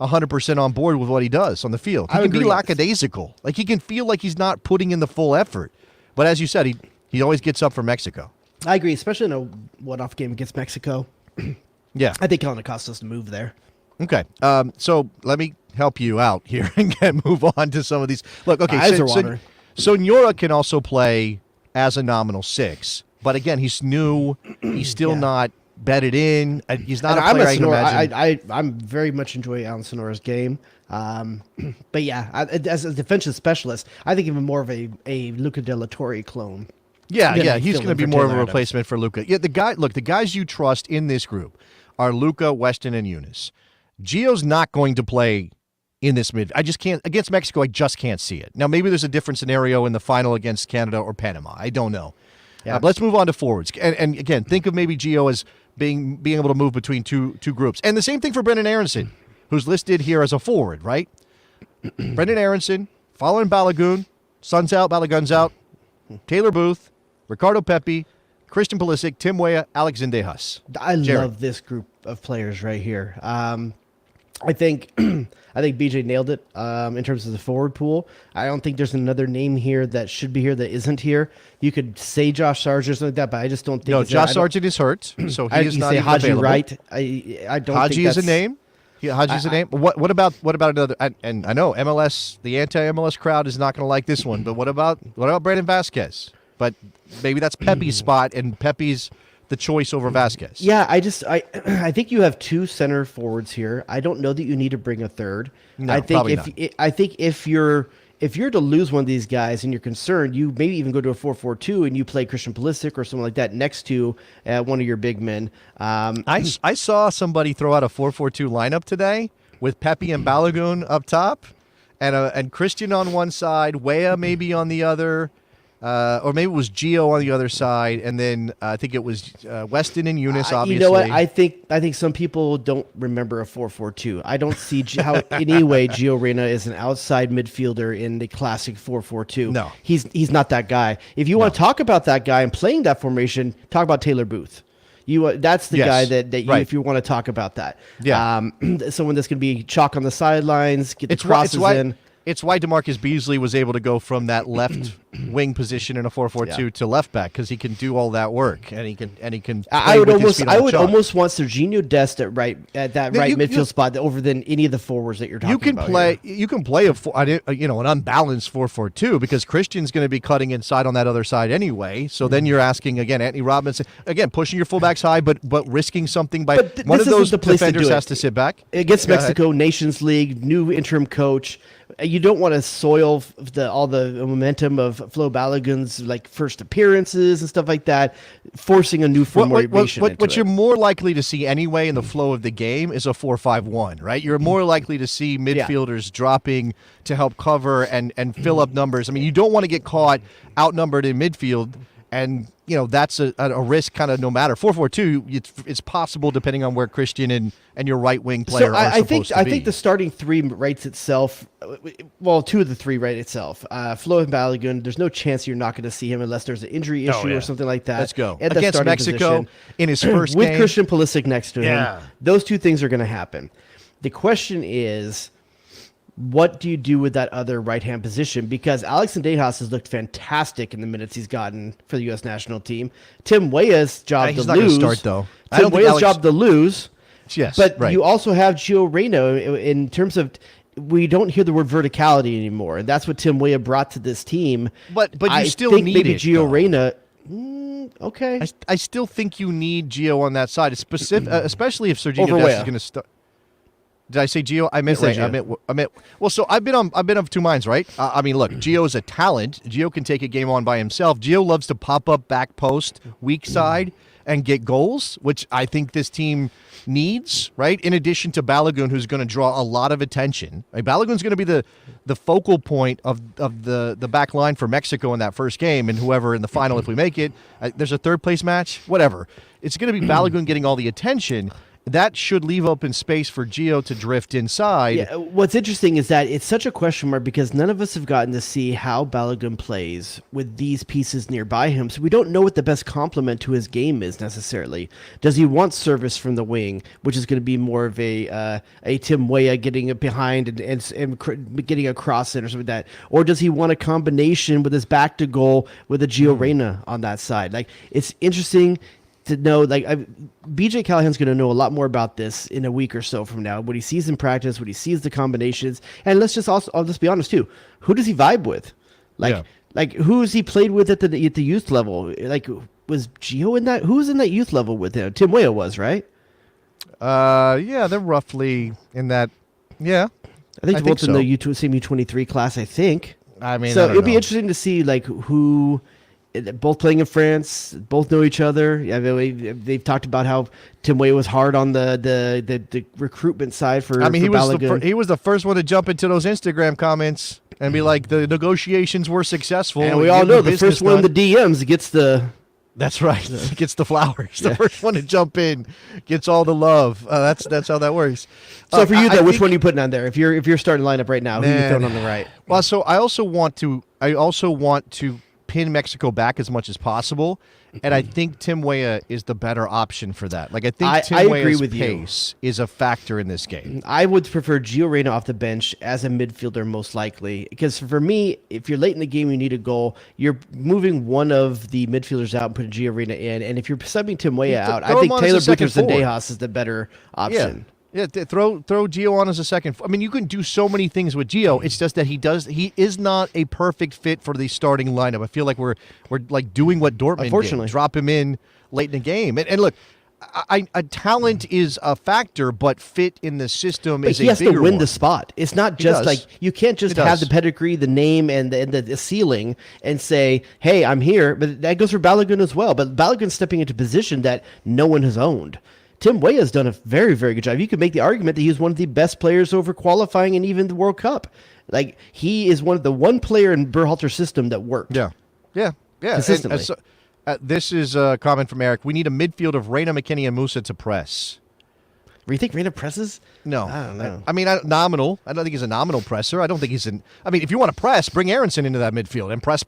100% on board with what he does on the field. He can be lackadaisical. Like, he can feel like he's not putting in the full effort. But as you said, he always gets up for Mexico. I agree, especially in a one-off game against Mexico. Yeah. I think Kellen Acosta's the move there. Okay. So let me help you out here and move on to some of these. Look, okay. Eyes are watering. So Nyora can also play as a nominal 6. But again, he's new. He's still not bedded in. He's not a player I can imagine. I'm very much enjoying Alan Sonora's game. But yeah, as a defensive specialist, I think even more of a Luca De La Torre clone. Yeah, he's going to be more of a Taylor replacement for Luca. Yeah, the guys you trust in this group are Luca, Weston, and Eunice. Gio's not going to play in this mid. I just can't against Mexico. I just can't see it. Now maybe there's a different scenario in the final against Canada or Panama. I don't know. Yeah. Let's move on to forwards. And again, think of maybe Gio as being able to move between two groups. And the same thing for Brendan Aronson, who's listed here as a forward, right? Brendan Aronson, following Balogun, Sun's out, Balogun's out, Taylor Booth, Ricardo Pepi, Christian Pulisic, Tim Weah, Alex Zendejas. I love this group of players right here. I think BJ nailed it in terms of the forward pool. I don't think there's another name here that should be here that isn't here. You could say Josh Sargent or something like that, but I just don't think. No, Josh Sargent is hurt, so he is not even Haji available. Wright. I don't. Haji think is a name. Yeah, Haji's a name. What about another? And I know MLS, the anti-MLS crowd is not going to like this one. But what about Brandon Vasquez? But maybe that's Pepe's spot, and Pepe's the choice over Vasquez. Yeah, I think you have two center forwards here. I don't know that you need to bring a third. No, I think probably not. I think if you're to lose one of these guys and you're concerned, you maybe even go to a 4-4-2 and you play Christian Pulisic or something like that next to one of your big men. I saw somebody throw out a 4-4-2 lineup today with Pepe and Balogun up top, and Christian on one side, Weah maybe on the other. Or maybe it was Gio on the other side, and then I think it was Weston and Eunice, obviously. You know what? I think some people don't remember a 4-4-2. I don't see how any way Gio Reyna is an outside midfielder in the classic 4-4-2. No. He's not that guy. If you want to talk about that guy and playing that formation, talk about Taylor Booth. That's the guy that you, right. if you want to talk about that. Yeah. Someone that's going to be chalk on the sidelines, get the crosses in. It's why DeMarcus Beasley was able to go from that left wing position in a 4-4-2 to left back because he can do all that work and he can. I play with his feet on the would chalk. almost want Serginho Dest at that right midfield spot over than any of the forwards that you're talking about. You can play an unbalanced 4-4-2 because Christian's going to be cutting inside on that other side anyway. So then you're asking again, Anthony Robinson again pushing your fullbacks high, but risking something by one of those defenders has to sit back against Mexico Nations League, new interim coach. You don't want to soil all the momentum of Flo Balogun's like first appearances and stuff like that, forcing a new formation. What you're more likely to see anyway in the flow of the game is a 4-5-1, right? You're more likely to see midfielders dropping to help cover and fill up numbers. I mean, you don't want to get caught outnumbered in midfield, and that's a risk kind of no matter. 4-4-2, it's possible depending on where Christian and your right wing player are supposed to be. I think the starting three writes itself. Well, two of the three write itself. Flo and Balogun, there's no chance you're not going to see him unless there's an injury issue or something like that. Let's go. At Against Mexico in his first with game. Christian Pulisic next to him. Those two things are going to happen. The question is, what do you do with that other right-hand position? Because Alex Sendejas has looked fantastic in the minutes he's gotten for the U.S. national team. Tim Weah's job to lose. He's not going to start, though. Tim Weah's job to lose. Yes, but right. you also have Gio Reyna in terms of we don't hear the word verticality anymore, and that's what Tim Weah brought to this team. But you still think need maybe it, Gio though. Reyna. Okay, I still think you need Gio on that side, especially if Serginho Dest is going to start. Did I say Gio? I meant right. I meant. Well, so I've been of two minds, right? I mean, look, Gio is a talent. Gio can take a game on by himself. Gio loves to pop up back post, weak side, and get goals, which I think this team needs, right? In addition to Balogun, who's going to draw a lot of attention. Right? Balogun's going to be the focal point of the back line for Mexico in that first game, and whoever in the final, if we make it, there's a third place match, whatever. It's going to be Balogun getting all the attention. That should leave open space for Gio to drift inside. Yeah, what's interesting is that it's such a question mark because none of us have gotten to see how Balogun plays with these pieces nearby him. So we don't know what the best complement to his game is necessarily. Does he want service from the wing, which is going to be more of a Tim Weah getting it behind and getting a cross in or something like that? Or does he want a combination with his back to goal with a Gio Reyna on that side? Like, it's interesting to know, BJ Callahan's going to know a lot more about this in a week or so from now. What he sees in practice, what he sees the combinations, and I'll just be honest too. Who does he vibe with? Like who has he played with at the youth level? Like, was Gio in that? Who was in that youth level with him? Tim Weah was, right? Yeah, they're roughly in that. Yeah, I think both in the same U23 class. I think. I mean, so it'd be interesting to see who. Both playing in France, both know each other. I mean, they've talked about how Tim Weah was hard on the recruitment side for. I mean, Balogun. he was the first one to jump into those Instagram comments and be like, the negotiations were successful. And we all know the first one in the DMs gets the. That's right. Gets the flowers. The first one to jump in gets all the love. That's how that works. So for you, though, which one are you putting on there? If you're starting lineup right now, who are you throwing on the right? Well, so I also want to pin Mexico back as much as possible, and I think Tim Weah is the better option for that. Like, I think Tim Weah's pace is a factor in this game. I would prefer Gio Reyna off the bench as a midfielder most likely, because for me, if you're late in the game, you need a goal, you're moving one of the midfielders out and putting Gio Reyna in, and if you're subbing Tim Weah out, I think Taylor Butters-Sendejas is the better option. Yeah, throw Gio on as a second. I mean, you can do so many things with Gio. It's just that he is not a perfect fit for the starting lineup. I feel like we're like doing what Dortmund did. Drop him in late in the game. And look, talent is a factor, but fit in the system is a bigger one. He has to win the spot. It's not just like you can't just have the pedigree, the name, and the ceiling and say, "Hey, I'm here." But that goes for Balogun as well. But Balogun's stepping into a position that no one has owned. Tim Weah has done a very, very good job. You could make the argument that he was one of the best players over qualifying and even the World Cup. Like, he is one player in Berhalter's system that worked. Yeah. Consistently. This is a comment from Eric. We need a midfield of Reyna, McKinney, and Musa to press. Do you think Reyna presses? No. I don't know. I mean, nominal. I don't think he's a nominal presser. I don't think he's an... I mean, if you want to press, bring Aronson into that midfield and press.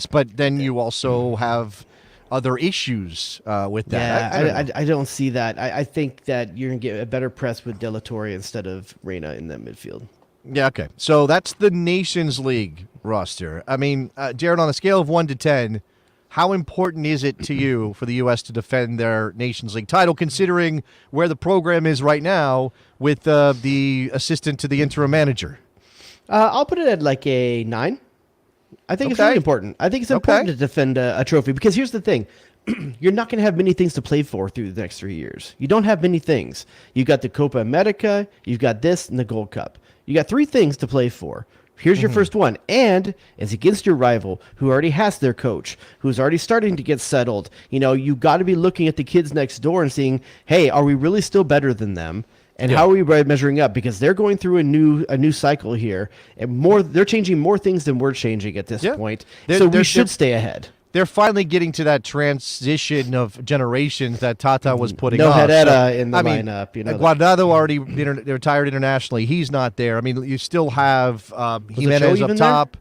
But then you also have other issues with that. Yeah, I don't see that. I think that you're going to get a better press with De La Torre instead of Reyna in that midfield. Yeah, okay. So that's the Nations League roster. I mean, Jared, on a scale of 1 to 10, how important is it to you for the U.S. to defend their Nations League title, considering where the program is right now with the assistant to the interim manager? I'll put it at like a 9. I think it's really important. I think it's important to defend a trophy because here's the thing. You're not going to have many things to play for through the next 3 years. You don't have many things. You got the Copa America, you've got this, and the Gold Cup. You got 3 things to play for. Here's your first one, and it's against your rival who already has their coach, who's already starting to get settled. You know, you got to be looking at the kids next door and seeing, hey, are we really still better than them? And how are we measuring up? Because they're going through a new cycle here, and they're changing more things than we're changing at this point. So we should stay ahead. They're finally getting to that transition of generations that Tata was putting no off. Herrera in the lineup. You know, Guardado already retired internationally. He's not there. I mean, you still have Jimenez up top.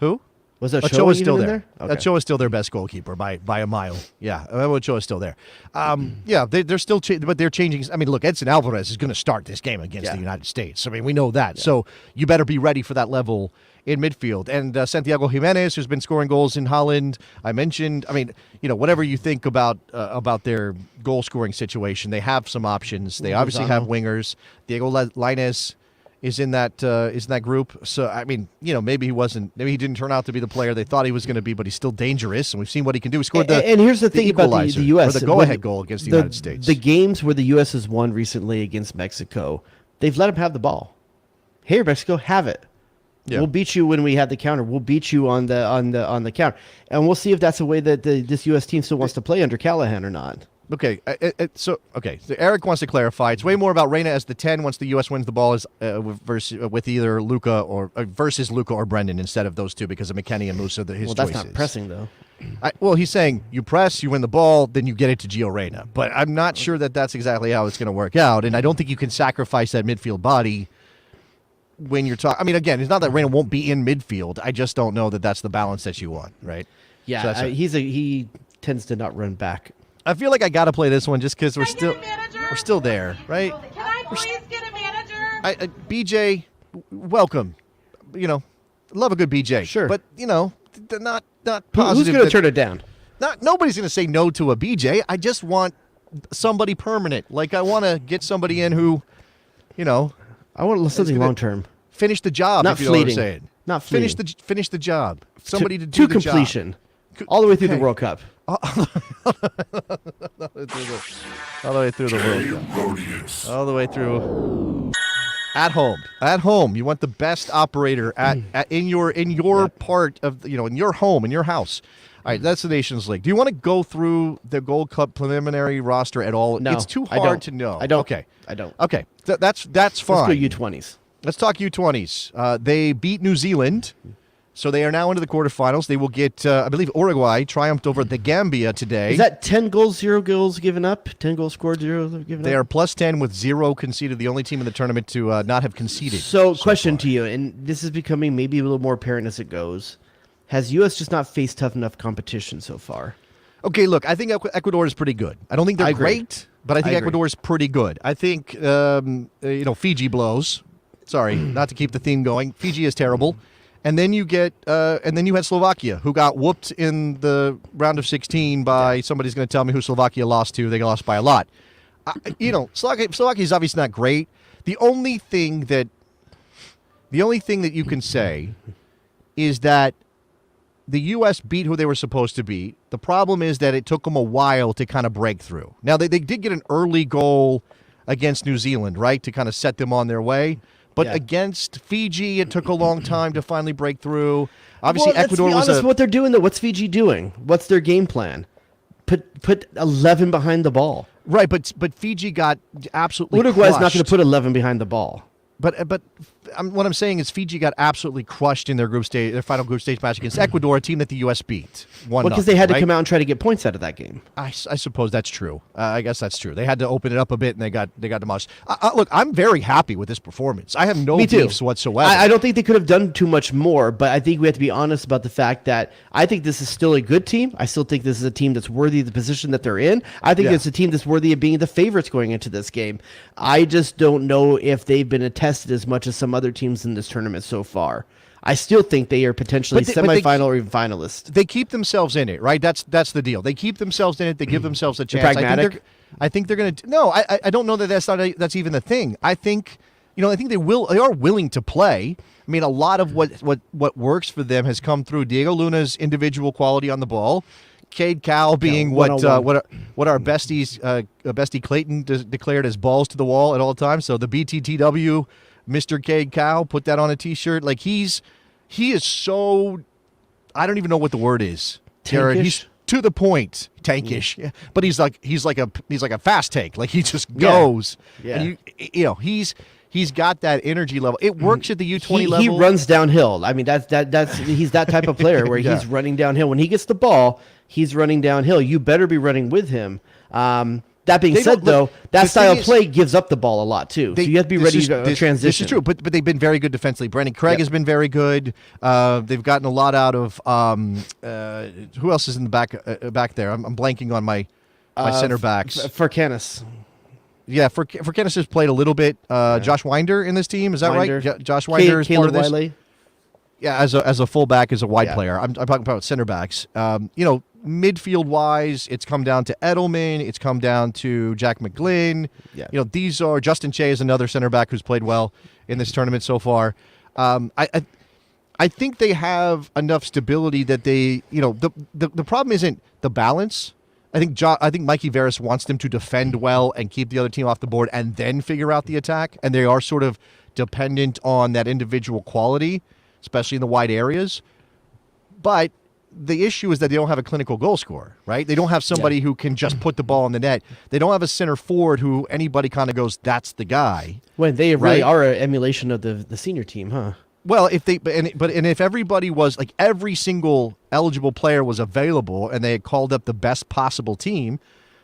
Who? Was Ochoa still there? Okay. Ochoa is still their best goalkeeper by a mile. Yeah, Ochoa is still there. Yeah, they're still, but they're changing. I mean, look, Edson Alvarez is going to start this game against the United States. I mean, we know that. Yeah. So you better be ready for that level in midfield. And Santiago Jimenez, who's been scoring goals in Holland, I mentioned. I mean, you know, whatever you think about their goal scoring situation, they have some options. They obviously have wingers. Diego Lainez is in that group. So I mean, you know, maybe he didn't turn out to be the player they thought he was going to be, but he's still dangerous, and we've seen what he can do. He scored and here's the thing about the U.S. or the go-ahead goal against the United States. The games where the U.S. has won recently against Mexico, they've let them have the ball. Here, Mexico, have it. Yeah. We'll beat you when we had the counter. We'll beat you on the counter, and we'll see if that's the way that this U.S. team still wants to play under Callahan or not. Okay, so Eric wants to clarify. It's way more about Reyna as the 10 once the U.S. wins the ball with either Luka or versus Luka or Brendan instead of those two because of McKennie and Musa. His that's choices. Not pressing though. Well, he's saying you press, you win the ball, then you get it to Gio Reyna. But I'm not sure that that's exactly how it's going to work out, and I don't think you can sacrifice that midfield body when you're talking. I mean, again, it's not that Reyna won't be in midfield. I just don't know that that's the balance that you want, right? Yeah, so he tends to not run back. I feel like I got to play this one just because we're still there, right? Can I please get a manager? BJ, welcome. You know, love a good BJ. Sure, but you know, not positive. Who's going to turn it down? Nobody's going to say no to a BJ. I just want somebody permanent. Like I want to get somebody in who, you know, I want something long term. Finish the job. Not if you fleeting. Know what I'm saying. Not fleeting. Finish the job. Somebody to do the completion. Job. All the way through the World Cup. All the way through the World Cup. All the way through. At home. You want the best operator in your part of in your home, in your house. All right, that's the Nations League. Do you want to go through the Gold Cup preliminary roster at all? No, it's too hard to know. I don't. Okay, I don't. Okay, that's fine. Let's go U20s. Let's talk U20s. They beat New Zealand, so they are now into the quarterfinals. They will get, I believe, Uruguay triumphed over the Gambia today. Is that 10 goals, 0 goals given up? 10 goals scored, 0 given up? They are plus 10 with 0 conceded, the only team in the tournament to not have conceded. So question to you, and this is becoming maybe a little more apparent as it goes. Has U.S. just not faced tough enough competition so far? Okay, look, I think Ecuador is pretty good. I don't think they're great, but I think Ecuador is pretty good. I think, Fiji blows. Sorry, not to keep the theme going. Fiji is terrible. And then you had Slovakia, who got whooped in the round of 16 by somebody's going to tell me who Slovakia lost to. They lost by a lot. Slovakia is obviously not great. The only thing that you can say is that the U.S. beat who they were supposed to beat. The problem is that it took them a while to kind of break through. Now, they did get an early goal against New Zealand, right, to kind of set them on their way. But against Fiji, it took a long time to finally break through. Obviously, Ecuador was what they're doing, though. What's Fiji doing? What's their game plan? Put 11 behind the ball. Right, but Fiji got absolutely Uruguay's crushed. not going to put 11 behind the ball. But what I'm saying is Fiji got absolutely crushed in their final group stage match against Ecuador, a team that the U.S. beat 1-0. Because they had to come out and try to get points out of that game. I suppose that's true. I guess that's true. They had to open it up a bit, and they got demolished. Look, I'm very happy with this performance. I have no beefs whatsoever. I don't think they could have done too much more, but I think we have to be honest about the fact that I think this is still a good team. I still think this is a team that's worthy of the position that they're in. I think it's a team that's worthy of being the favorites going into this game. I just don't know if they've been tested tested as much as some other teams in this tournament so far. I still think they are potentially But semifinal or even finalists. They keep themselves in it, right? That's the deal. They keep themselves in it. They give themselves a chance. Pragmatic? I think they're going to. No, I don't know that that's even the thing. I think they are willing to play. I mean, a lot of what works for them has come through Diego Luna's individual quality on the ball. Cade Cowell being what our bestie Clayton declared as balls to the wall at all times. So the BTTW, Mr. Cade Cowell, put that on a T-shirt. Like he is so, I don't even know what the word is. Jared, he's to the point, tankish. Yeah. But he's like a fast tank. Like he just goes. Yeah. And he's got that energy level. It works at the U20 level. He runs downhill. I mean, that's he's that type of player where he's running downhill. When he gets the ball, he's running downhill. You better be running with him. That being said, though, that style of play gives up the ball a lot, too. So you have to be ready to transition. This is true, but they've been very good defensively. Brandon Craig has been very good. They've gotten a lot out of who else is in the back there? I'm blanking on my center backs. Furcanis. Yeah, Furcanis has played a little bit. Josh Winder in this team, is that right? Josh Winder is part of this. Wiley. Yeah, as a fullback, as a wide player. I'm talking about center backs. Midfield wise, it's come down to Edelman. It's come down to Jack McGlynn. Yeah. These are Justin Che is another center back who's played well in this tournament so far. I think they have enough stability that they, the problem isn't the balance. I think Mikey Veras wants them to defend well and keep the other team off the board and then figure out the attack. And they are sort of dependent on that individual quality, especially in the wide areas. But the issue is that they don't have a clinical goal scorer, right? They don't have somebody who can just put the ball in the net. They don't have a center forward who anybody kind of goes, that's the guy. Well, they really are an emulation of the senior team, huh? Well, if everybody was like every single eligible player was available and they had called up the best possible team,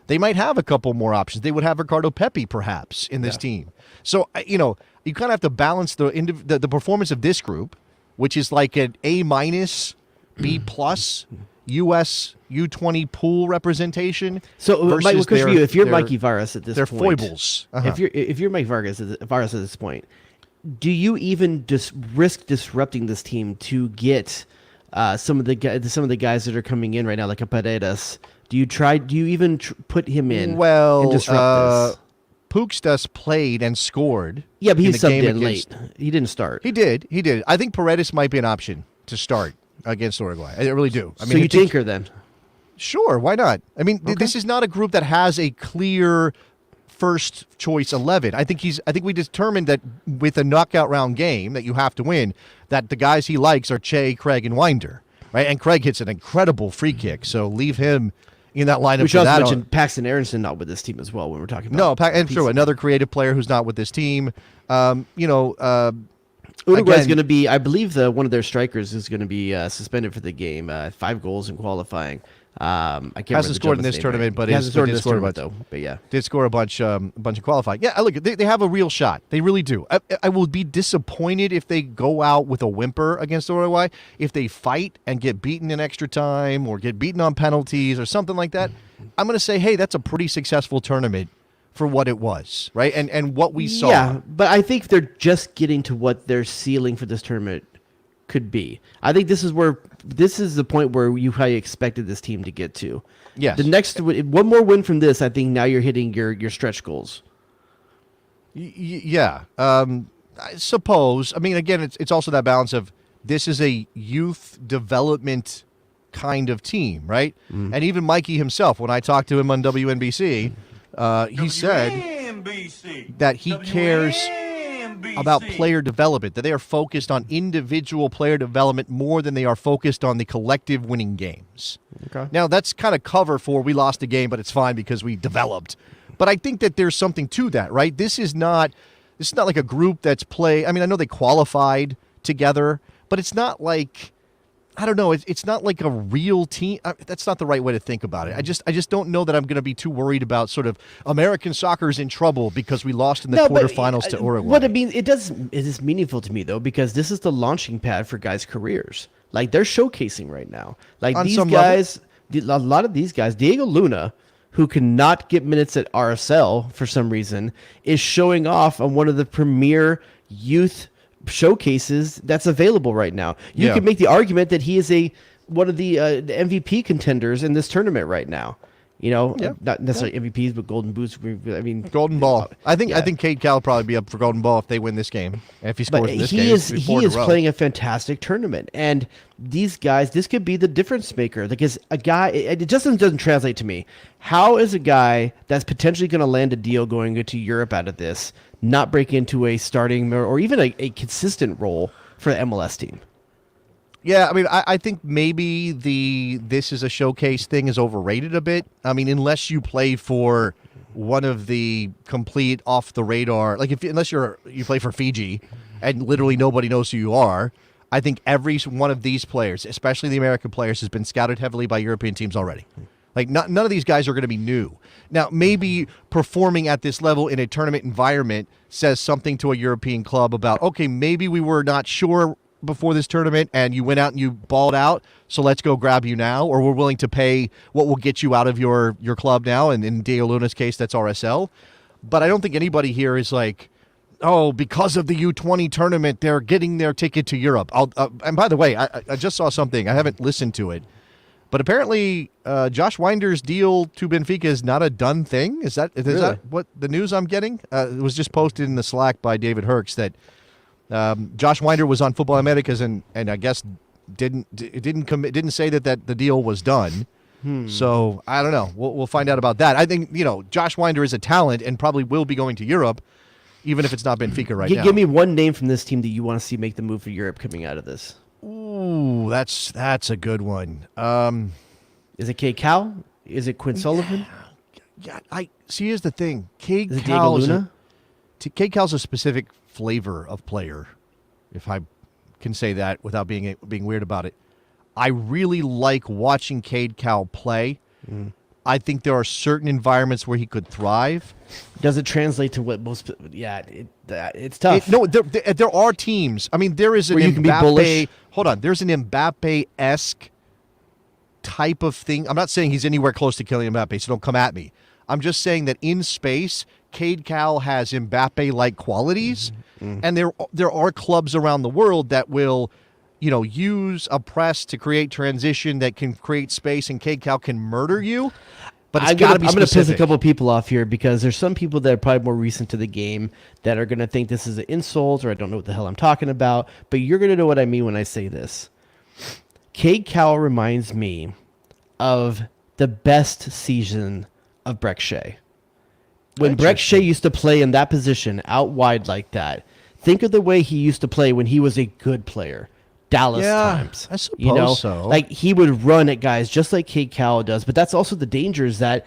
they might have a couple more options. They would have Ricardo Pepi perhaps in this team. So you kind of have to balance the performance of this group, which is like an A-, B+ U.S. U20 pool representation. So, Mike, for you, if you're Mikey Vargas at this point, they're foibles. If you're Mike Vargas at this point, do you even risk disrupting this team to get some of the guys that are coming in right now, like a Paredes? Do you even put him in? Well, and disrupt this? Pukstas played and scored. Yeah, but he subbed in late. He didn't start. He did. I think Paredes might be an option to start against Uruguay. I really do. I mean, so you tinker then? Sure, why not? I mean, this is not a group that has a clear first choice 11. I think we determined that with a knockout round game that you have to win, that the guys he likes are Che, Craig, and Winder, right? And Craig hits an incredible free kick, so leave him in that lineup. We should also mention Paxton Aronson not with this team as well when we're talking about. No, and sure, another creative player who's not with this team. Uruguay is going to be, I believe, one of their strikers is going to be suspended for the game. 5 goals in qualifying. I can't hasn't scored in this tournament, but hasn't scored in this tournament though. But yeah, did score a bunch of qualifying. Yeah, look, they have a real shot. They really do. I will be disappointed if they go out with a whimper against Uruguay. If they fight and get beaten in extra time or get beaten on penalties or something like that, I'm going to say, hey, that's a pretty successful tournament for what it was, right? And what we saw. Yeah, but I think they're just getting to what their ceiling for this tournament could be. I think this is the point where you probably expected this team to get to. Yes. The next one more win from this, I think now you're hitting your stretch goals. Yeah. I suppose. I mean, again, it's also that balance of this is a youth development kind of team, right? And even Mikey himself, when I talked to him on WNBC, he said that he cares about player development, that they are focused on individual player development more than they are focused on the collective winning games. Okay. Now, that's kind of cover for we lost a game, but it's fine because we developed. But I think that there's something to that, right? This is not like a group that's I mean, I know they qualified together, but it's not like, I don't know. It's not like a real team. That's not the right way to think about it. I just don't know that I'm going to be too worried about sort of American soccer's in trouble because we lost in the quarterfinals to Uruguay. What I mean, it is meaningful to me though, because this is the launching pad for guys' careers. Like they're showcasing right now. Like on these guys, a lot of these guys, Diego Luna, who cannot get minutes at RSL for some reason, is showing off on one of the premier youth showcases that's available right now. You could make the argument that he is one of the MVP contenders in this tournament right now. Not necessarily MVPs, but Golden Boots. I mean, Golden Ball. I think Cade Cal will probably be up for Golden Ball if they win this game. And if he scores in this game, he is playing a fantastic tournament. And these guys, this could be the difference maker. Because a guy, it just doesn't translate to me. How is a guy that's potentially going to land a deal going into Europe out of this not break into a starting or even a consistent role for the MLS team? Yeah, I mean, I think maybe this is a showcase thing is overrated a bit. I mean, unless you play for one of the complete off the radar, like unless you play for Fiji and literally nobody knows who you are, I think every one of these players, especially the American players, has been scouted heavily by European teams already. Like none of these guys are going to be new. Now, maybe performing at this level in a tournament environment says something to a European club about, okay, maybe we were not sure before this tournament and you went out and you balled out, so let's go grab you now, or we're willing to pay what will get you out of your club now, and in Diego Luna's case that's RSL. But I don't think anybody here is like, oh, because of the U20 tournament they're getting their ticket to Europe. And by the way, I just saw something, I haven't listened to it, but apparently Josh Winder's deal to Benfica is not a done thing. Is that what the news I'm getting? It was just posted in the Slack by David Herx that Josh Winder was on Football Americas and I guess didn't say that the deal was done. So I don't know. We'll find out about that. I think Josh Winder is a talent and probably will be going to Europe, even if it's not Benfica right now. Give me one name from this team that you want to see make the move for Europe coming out of this. Ooh, that's a good one. Is it Cade Cal? Is it Quinn Sullivan? Yeah, I see. Here's the thing. Cade Is it Diego Luna? Cade Cal's a specific flavor of player, if I can say that without being weird about it. I really like watching Cade Cal play. I think there are certain environments where he could thrive. Does it translate to what most? Yeah, it's tough. There are teams. I mean, there is an where you can be bullish. Hold on, there's an Mbappe-esque type of thing. I'm not saying he's anywhere close to killing Mbappe, so don't come at me. I'm just saying that in space, Cade Cal has Mbappe-like qualities, and there are clubs around the world that will, use a press to create transition that can create space, and Cade Cal can murder you. But it's got to be specific. I'm going to piss a couple people off here because there's some people that are probably more recent to the game that are going to think this is an insult or I don't know what the hell I'm talking about. But you're going to know what I mean when I say this. Cade Cal reminds me of the best season of Brek Shea. When Brek Shea used to play in that position out wide like that, think of the way he used to play when he was a good player. Dallas times. I suppose so. Like he would run at guys just like Cade Cal does, but that's also the danger is that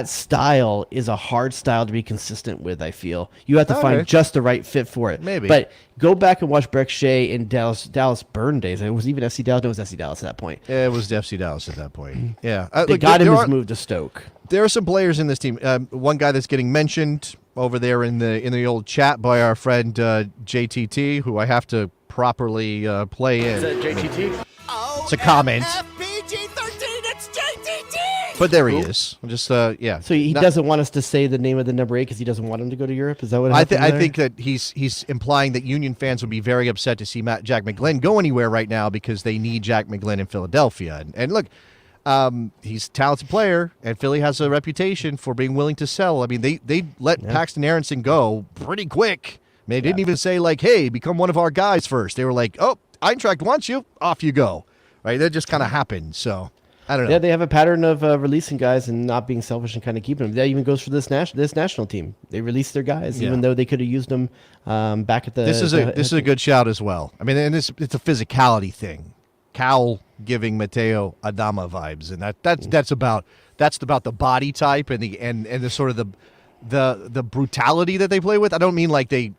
style is a hard style to be consistent with, I feel. You have to find just the right fit for it. Maybe. But go back and watch Brek Shea in Dallas Burn days. It was even FC Dallas. No, it was FC Dallas at that point. Yeah, it was FC Dallas at that point. Yeah. They got him his move to Stoke. There are some players in this team. One guy that's getting mentioned over there in the old chat by our friend JTT, who I have to properly play in. Is that JTT? It's a comment. PG-13, it's JTT! But there he is. Just yeah. So he doesn't want us to say the name of the number 8 because he doesn't want him to go to Europe. Is that what happened I think that he's implying that Union fans would be very upset to see Jack McGlynn go anywhere right now because they need Jack McGlynn in Philadelphia. And look, he's a talented player, and Philly has a reputation for being willing to sell. I mean, they let Paxton Aronson go pretty quick. I mean, they didn't even say, like, hey, become one of our guys first. They were like, oh, Eintracht wants you, off you go. Right? That just kind of happened. So, I don't know. Yeah, they have a pattern of releasing guys and not being selfish and kind of keeping them. That even goes for this national team. They release their guys, even though they could have used them back at the... This is a good shout as well. I mean, and it's a physicality thing. Cal giving Mateo Adama vibes, and that's about the body type and the sort of the brutality that they play with. I don't mean like they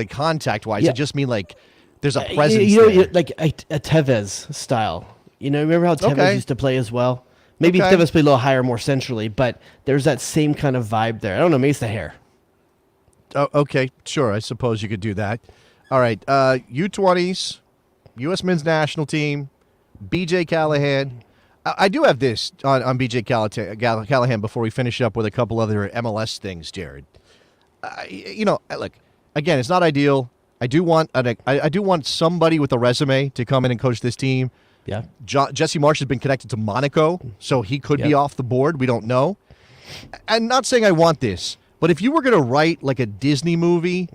contact wise. I just mean like there's a presence. Like a Tevez style. Remember how Tevez used to play as well? Maybe Tevez played a little higher, more centrally, but there's that same kind of vibe there. I don't know, maybe it's the hair. Oh, okay, sure. I suppose you could do that. All right, U20s, U.S. men's national team, BJ Callahan. I do have this on BJ Callahan before we finish up with a couple other MLS things, Jared. Look, again, it's not ideal. I do want somebody with a resume to come in and coach this team. Yeah. Jesse Marsh has been connected to Monaco, so he could be off the board. We don't know. I'm not saying I want this, but if you were going to write like a Disney movie,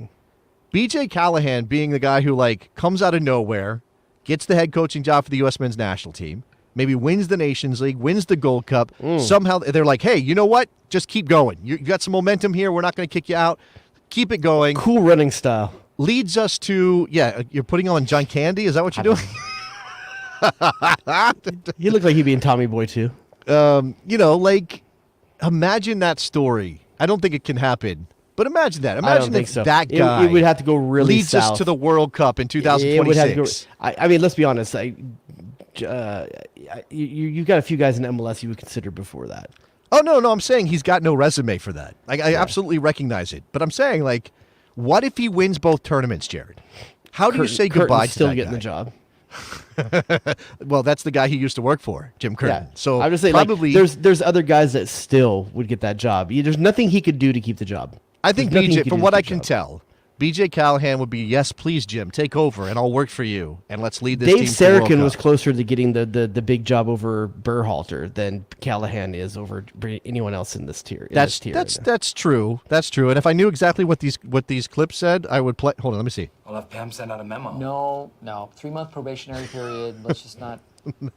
BJ Callahan being the guy who like comes out of nowhere, gets the head coaching job for the U.S. men's national team, maybe wins the Nations League, wins the Gold Cup. Somehow they're like, hey, you know what? Just keep going. You got some momentum here. We're not going to kick you out. Keep it going. Cool running style. Leads us to, you're putting on John Candy? Is that what you're doing? He looked like he'd be in Tommy Boy too. Imagine that story. I don't think it can happen, but imagine that. I don't Imagine think if so. that guy it would have to go really leads south. us to the World Cup in It would have to 2026. go, I mean, let's be honest. You got a few guys in MLS you would consider before that. Oh, no, I'm saying he's got no resume for that. I absolutely recognize it. But I'm saying, like, what if he wins both tournaments, Jared? How do you say goodbye to still that getting guy? the job. Well, that's the guy he used to work for, Jim Curtin. Yeah. So I'm just saying, probably there's other guys that still would get that job. There's nothing he could do to keep the job. I think There's nothing he BJ, could from do what to I keep can the job. tell, BJ Callahan would be, yes, please, Jim, take over, and I'll work for you, and let's lead this Dave team to the World Sarachan was Cup. closer to getting the big job over Berhalter than Callahan is over anyone else in this tier. That's true. That's true. And if I knew exactly what these clips said, I would play. Hold on, let me see. I'll have Pam send out a memo. No, 3-month probationary period. Let's just not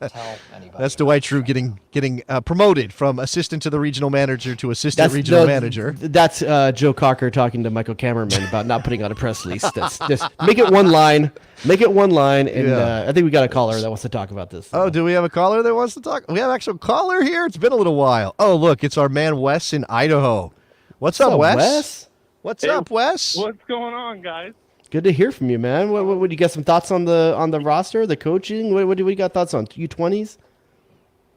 tell anybody. That's Dwight Schrute getting promoted from assistant to the regional manager to assistant regional manager. That's Joe Cocker talking to Michael Kammerman about not putting out a press release. That's just make it one line. Make it one line, and I think we got a caller that wants to talk about this. Oh, do we have a caller that wants to talk? We have an actual caller here. It's been a little while. Oh, look, it's our man Wes in Idaho. What's up, Wes? What's up, Wes? What's going on, guys? Good to hear from you, man. What you got some thoughts on the roster, the coaching? What do we got thoughts on U20s?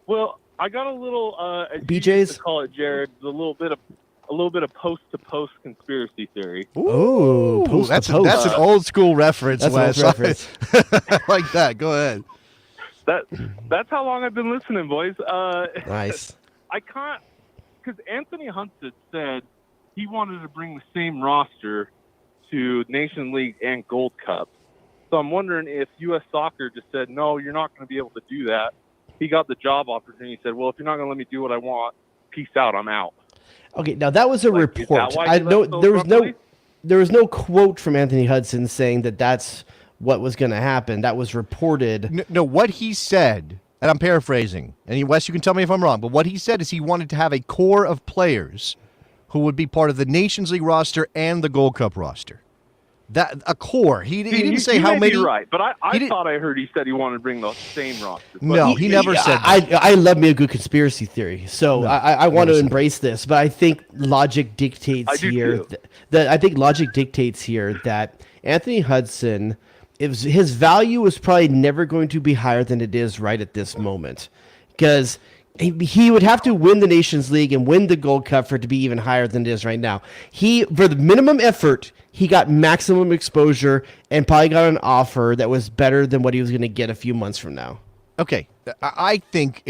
Well, I got a little as you BJ's? used to call it, Jared, a little bit of post-to-post conspiracy theory. Ooh, that's an old school reference, Wes. I like that. Go ahead. That's how long I've been listening, boys. Nice. I can't, because Anthony Hunted said he wanted to bring the same roster to Nation League and Gold Cup. So I'm wondering if U.S. Soccer just said, no, you're not going to be able to do that. He got the job opportunity. He said, well, if you're not going to let me do what I want, peace out, I'm out. Okay, now that was a report. why he left so There was abruptly? no quote from Anthony Hudson saying that that's what was going to happen. That was reported. No, what he said, and I'm paraphrasing, and Wes, you can tell me if I'm wrong, but what he said is he wanted to have a core of players who would be part of the Nations League roster and the Gold Cup roster. That a core. He didn't say how many. You're right, but I thought I heard he said he wanted to bring the same roster. But No, he never said that. I love me a good conspiracy theory, so No, I want to never said embrace this. But I think logic dictates I do here too. that Anthony Hudson, his value is probably never going to be higher than it is right at this moment, because he would have to win the Nations League and win the Gold Cup for it to be even higher than it is right now. For the minimum effort, he got maximum exposure and probably got an offer that was better than what he was going to get a few months from now. Okay, I think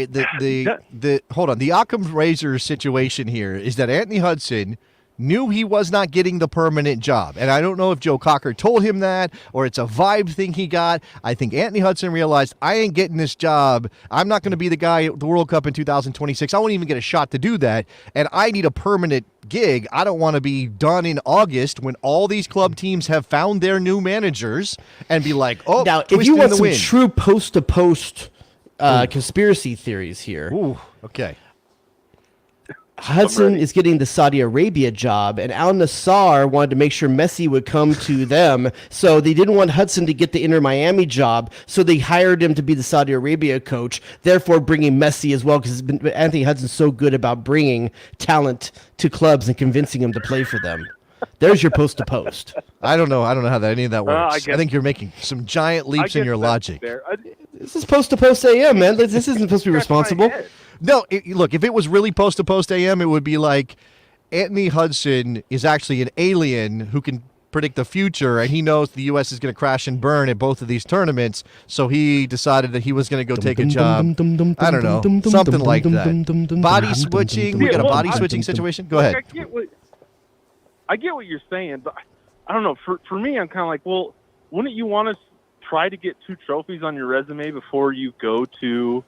hold on. The Occam's razor situation here is that Anthony Hudson knew he was not getting the permanent job. And I don't know if Joe Cocker told him that or it's a vibe thing he got. I think Anthony Hudson realized, I ain't getting this job. I'm not going to be the guy at the World Cup in 2026. I won't even get a shot to do that. And I need a permanent gig. I don't want to be done in August when all these club teams have found their new managers and be like, oh, now, if you want some true post-to-post conspiracy theories here. Ooh, okay. Hudson is getting the Saudi Arabia job, and Al Nassr wanted to make sure Messi would come to them, so they didn't want Hudson to get the Inter Miami job, so they hired him to be the Saudi Arabia coach, therefore bringing Messi as well, because Anthony Hudson's so good about bringing talent to clubs and convincing them to play for them. There's your post-to-post. I don't know how any of that works. I I think you're making some giant leaps in your logic. This is post-to-post AM, man. This isn't supposed to be responsible. No, look, if it was really post-to-post AM, it would be like Anthony Hudson is actually an alien who can predict the future, and he knows the U.S. is going to crash and burn at both of these tournaments, so he decided that he was going to go take a job. I don't know, something like that. Body switching? We got a body switching situation? Go ahead. I get what you're saying, but I don't know. For me, I'm kind of like, well, wouldn't you want to try to get 2 trophies on your resume before you go to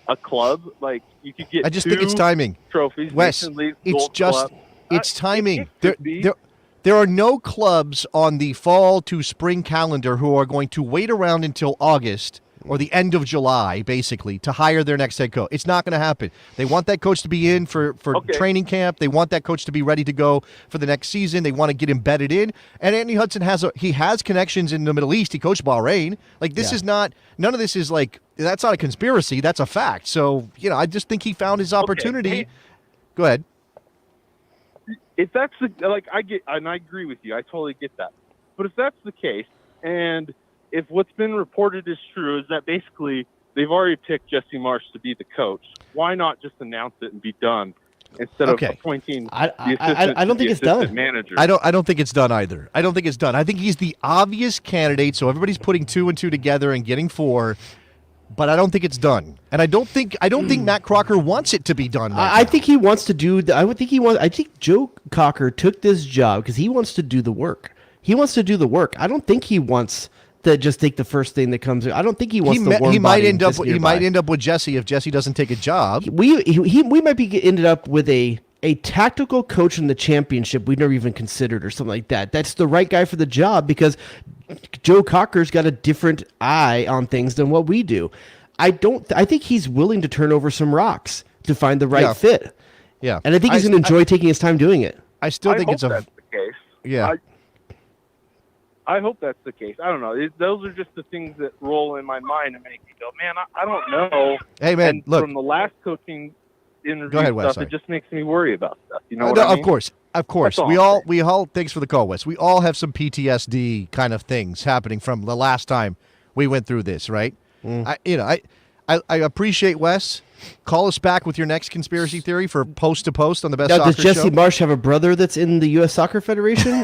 a club? Like, you could get I just think it's timing. Trophies. Wes, it's timing. There are no clubs on the fall to spring calendar who are going to wait around until August or the end of July, basically, to hire their next head coach. It's not going to happen. They want that coach to be in for training camp. They want that coach to be ready to go for the next season. They want to get embedded in. And Andy Hudson has connections in the Middle East. He coached Bahrain. Like, this is not – none of this is like – that's not a conspiracy. That's a fact. So, I just think he found his opportunity. Hey, go ahead. If that's I get, and I agree with you. I totally get that. But if that's the case, and if what's been reported is true, is that basically they've already picked Jesse Marsh to be the coach. Why not just announce it and be done instead of appointing I don't think it's done. Manager? I don't think it's done either. I don't think it's done. I think he's the obvious candidate, so everybody's putting 2 and 2 together and getting 4. But I don't think it's done, and I don't think Matt Crocker wants it to be done. I think he wants to do. I think Joe Cocker took this job because he wants to do the work. He wants to do the work. I don't think he wants to just take the first thing that comes. I don't think he wants the warm He might body end up. just He nearby. might end up with Jesse if Jesse doesn't take a job. We might be ended up with a tactical coach in the championship we've never even considered or something like that. That's the right guy for the job because Joe Cocker's got a different eye on things than what we do. I think he's willing to turn over some rocks to find the right fit. Yeah. And I think he's going to enjoy taking his time doing it. I still think that's the case. Yeah. I hope that's the case. I don't know. Those are just the things that roll in my mind and make me go, man, I don't know. Hey, man, and look. From the last coaching interview Go ahead, Wes, stuff, sorry. it just makes me worry about stuff. You know what I mean? Of course. We all. Thanks for the call, Wes. We all have some PTSD kind of things happening from the last time we went through this, right? I appreciate Wes. Call us back with your next conspiracy theory for post to post on the best Now, soccer does Jesse show. Marsh have a brother that's in the U.S. Soccer Federation?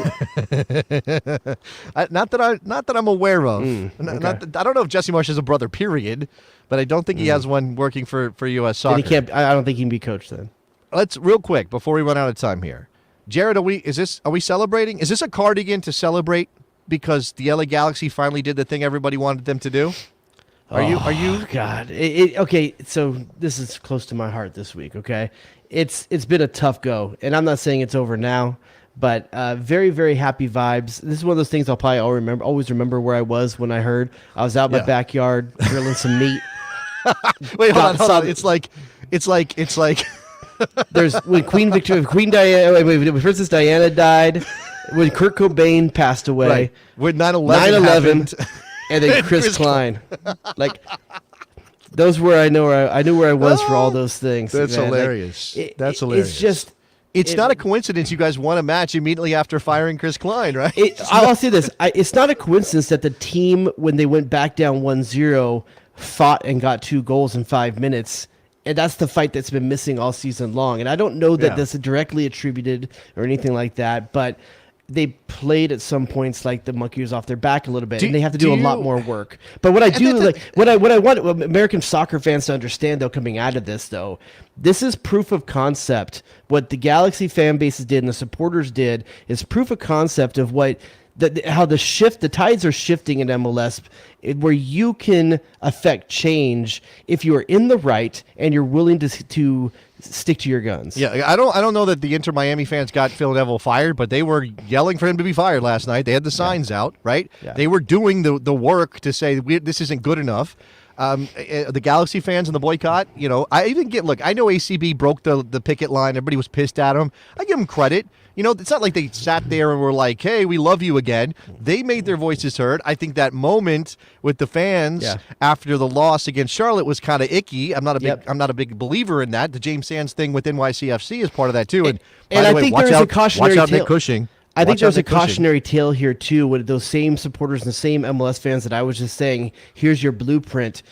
Not that I'm aware of. Okay. I don't know if Jesse Marsh has a brother. Period. But I don't think he has one working for U.S. Soccer. Then he can't. I don't think he can be coached then. Let's real quick before we run out of time here. Jared, are we celebrating? Is this a cardigan to celebrate because the LA Galaxy finally did the thing everybody wanted them to do? Are you? God. Okay, so this is close to my heart this week, okay? It's been a tough go, and I'm not saying it's over now, but very, very happy vibes. This is one of those things I'll probably always remember where I was when I heard. I was out in my backyard grilling some meat. Wait, hold on. It's like there's when Princess Diana died, when Kurt Cobain passed away, right. When 9/11 happened. And then Chris Klein, like those were I knew where I was for all those things. That's man. hilarious. Like, That's hilarious. It's just it's not a coincidence you guys won a match immediately after firing Chris Klein, right? I'll say this: it's not a coincidence that the team, when they went back down 1-0, fought and got 2 goals in 5 minutes. And that's the fight that's been missing all season long. And I don't know that that's directly attributed or anything like that, but they played at some points like the monkey was off their back a little bit, and they have to do a lot more work. But what I do what I want American soccer fans to understand, though, coming out of this, though, this is proof of concept. What the Galaxy fan bases did and the supporters did is proof of concept of how the tides are shifting in MLS, where you can affect change if you are in the right and you're willing to stick to your guns. Yeah, I don't know that the Inter Miami fans got Phil Neville fired, but they were yelling for him to be fired last night. They had the signs out, right? Yeah. They were doing the work to say this isn't good enough. The Galaxy fans and the boycott, I even I know ACB broke the picket line. Everybody was pissed at him. I give them credit. It's not like they sat there and were like, hey, we love you again. They made their voices heard. I think that moment with the fans after the loss against Charlotte was kind of icky. I'm not a big believer in that. The James Sands thing with NYCFC is part of that too. And I think there's a cautionary watch out, tale. Nick Cushing. I think there's a cautionary tale here too with those same supporters and the same MLS fans that I was just saying, here's your blueprint.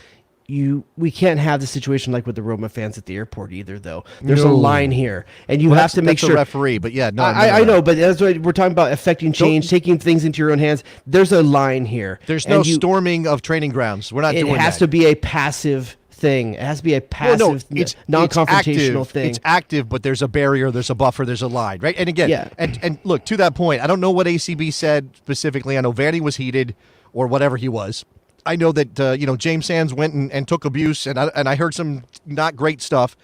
We can't have the situation like with the Roma fans at the airport either, though. There's a line here, and you have to make sure. That's a referee, but yeah, no. I know, but that's what we're talking about: affecting change, taking things into your own hands. There's a line here. There's no storming of training grounds. We're not doing that. It has to be a passive thing. It has to be a passive, non-confrontational thing. It's active, but there's a barrier, there's a buffer, there's a line, right? And again, and look, to that point, I don't know what ACB said specifically. I know Vanny was heated or whatever he was. I know that, James Sands went and took abuse, and I heard some not great stuff.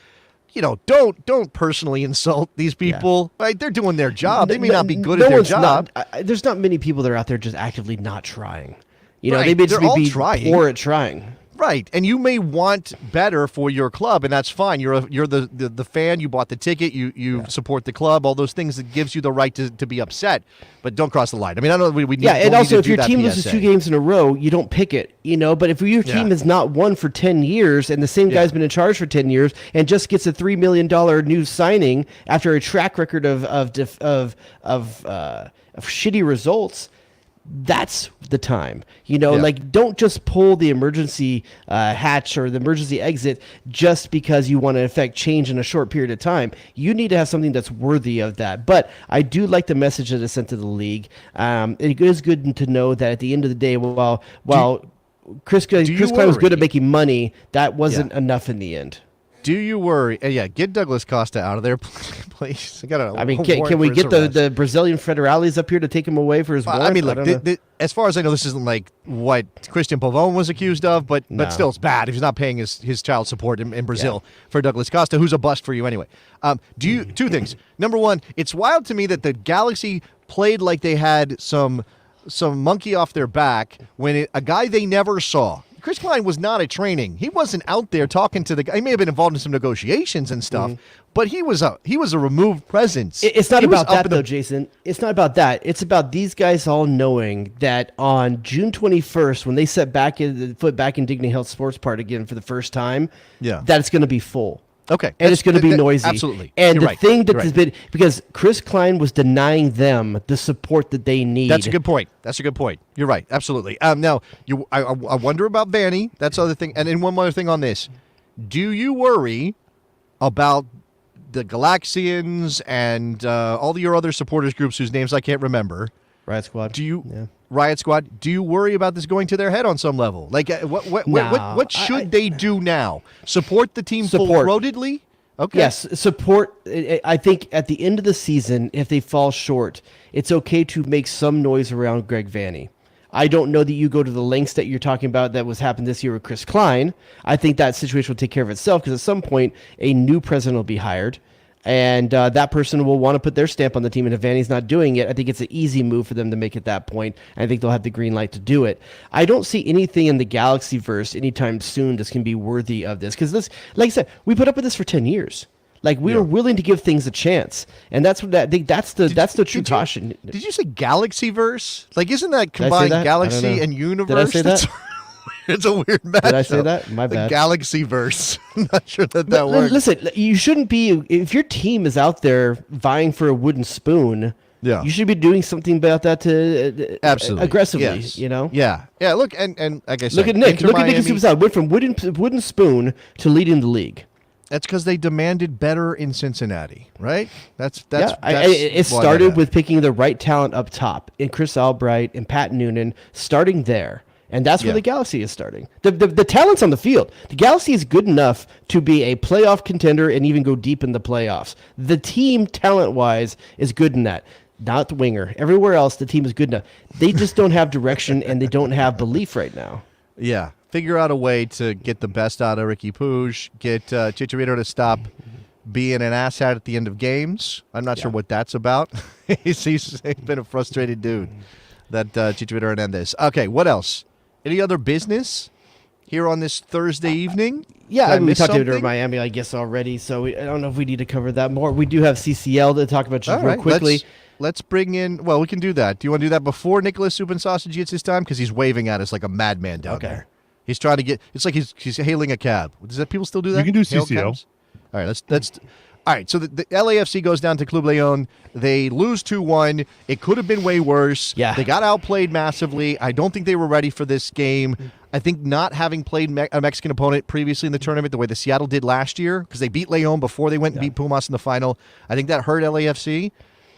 Don't personally insult these people. Yeah. Right? They're doing their job. They may not be good at their job. There's not many people that are out there just actively not trying. Right. They may just be trying. poor at trying. Right, and you may want better for your club, and that's fine. You're the fan. You bought the ticket. You support the club. All those things that gives you the right to be upset, but don't cross the line. I mean, I know we need. And also, if your team loses 2 games in a row, you don't pick it. But if your team has not won for 10 years, and the same guy's been in charge for 10 years, and just gets a $3 million new signing after a track record of shitty results. That's the time, don't just pull the emergency hatch or the emergency exit just because you want to affect change in a short period of time. You need to have something that's worthy of that. But I do like the message that is sent to the league. It is good to know that at the end of the day, while Chris Klein was good at making money, that wasn't enough in the end. Do you worry? Get Douglas Costa out of there, please. Can we get the Brazilian federales up here to take him away for his warrant? Look, as far as I know, this isn't like what Christian Pavone was accused of, but still, it's bad if he's not paying his child support in Brazil for Douglas Costa, who's a bust for you anyway. Two things. Number one, it's wild to me that the Galaxy played like they had some monkey off their back when a guy they never saw. Chris Klein was not at training. He wasn't out there talking to the guy. He may have been involved in some negotiations and stuff, but he was a removed presence. It's not about that, though, Jason. It's not about that. It's about these guys all knowing that on June 21st, when they set foot back in Dignity Health Sports Park again for the first time, that it's going to be full. Okay. And it's going to be noisy. Absolutely. And the thing that has been, because Chris Klein was denying them the support that they need. That's a good point. You're right. Absolutely. Now, I wonder about Vanny. That's the other thing. And then one other thing on this. Do you worry about the Galaxians and all your other supporters groups whose names I can't remember? Riot Squad. Riot Squad. Do you worry about this going to their head on some level? Like, what should they do now? Support the team full-throatedly? Okay. Yes, support. I think at the end of the season, if they fall short, it's okay to make some noise around Greg Vanny. I don't know that you go to the lengths that you're talking about that was happened this year with Chris Klein. I think that situation will take care of itself because at some point, a new president will be hired. And that person will want to put their stamp on the team. And if Vanny's not doing it, I think it's an easy move for them to make at that point. I think they'll have the green light to do it. I don't see anything in the Galaxyverse anytime soon that's going to be worthy of this. Because this, like I said, we put up with this for 10 years. Like, we are willing to give things a chance. And that's what I think that's the true caution. Did you say Galaxyverse? Like, isn't that combined galaxy and universe? Did I say that? It's a weird match. Did I say that? My bad. The Galaxyverse. I'm not sure that works. Listen, you shouldn't be, if your team is out there vying for a wooden spoon, you should be doing something about that to absolutely aggressively, Yeah. Look, and like I said, look at Nick. Look at Nick and Superstar. Went from wooden spoon to leading the league. That's because they demanded better in Cincinnati, right? It started with picking the right talent up top in Chris Albright and Pat Noonan, starting there. And that's where the Galaxy is starting. The talent's on the field. The Galaxy is good enough to be a playoff contender and even go deep in the playoffs. The team, talent-wise, is good in that. Not the winger. Everywhere else, the team is good enough. They just don't have direction and they don't have belief right now. Yeah. Figure out a way to get the best out of Ricky Puig. Get Chicharito to stop being an asshat at the end of games. I'm not sure what that's about. He's been a frustrated dude, that Chicharito Hernandez. Okay, what else? Any other business here on this Thursday evening? Yeah, we talked about Miami, I guess, already, so I don't know if we need to cover that more. We do have CCL to talk about just real quickly. Let's bring in, we can do that. Do you want to do that before Nicholas Soup and Sausage gets his time? Because he's waving at us like a madman down there. He's trying to get, it's like he's hailing a cab. Does that people still do that? You can do CCL. All right, let's. All right, so the LAFC goes down to Club Leon. They lose 2-1. It could have been way worse. Yeah. They got outplayed massively. I don't think they were ready for this game. I think not having played a Mexican opponent previously in the tournament the way the Seattle did last year, because they beat Leon before they went and beat Pumas in the final, I think that hurt LAFC.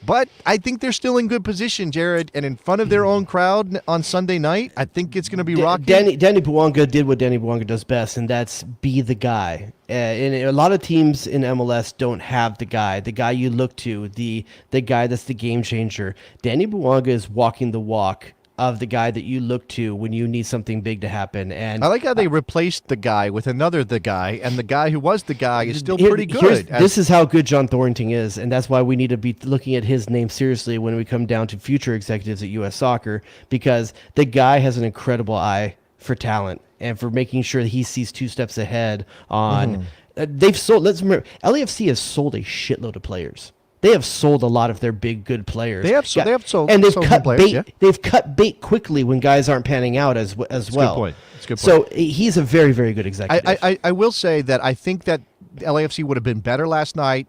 But I think they're still in good position, Jared, and in front of their own crowd on Sunday night. I think it's going to be rocking. Danny Bouanga did what Danny Bouanga does best, and that's be the guy. And a lot of teams in MLS don't have the guy you look to, the guy that's the game changer. Danny Bouanga is walking the walk of the guy that you look to when you need something big to happen. And I like how they replaced the guy with another the guy, and the guy who was the guy is still pretty good. This is how good John Thornton is, and that's why we need to be looking at his name seriously when we come down to future executives at U.S. Soccer, because the guy has an incredible eye for talent and for making sure that he sees 2 steps ahead on... They've sold... Let's remember, LAFC has sold a shitload of players. They have sold a lot of their big, good players. They have sold, and they've sold cut players, bait. yeah. They've cut bait quickly when guys aren't panning out as well. That's a good point. So he's a very, very good executive. I will say that I think that LAFC would have been better last night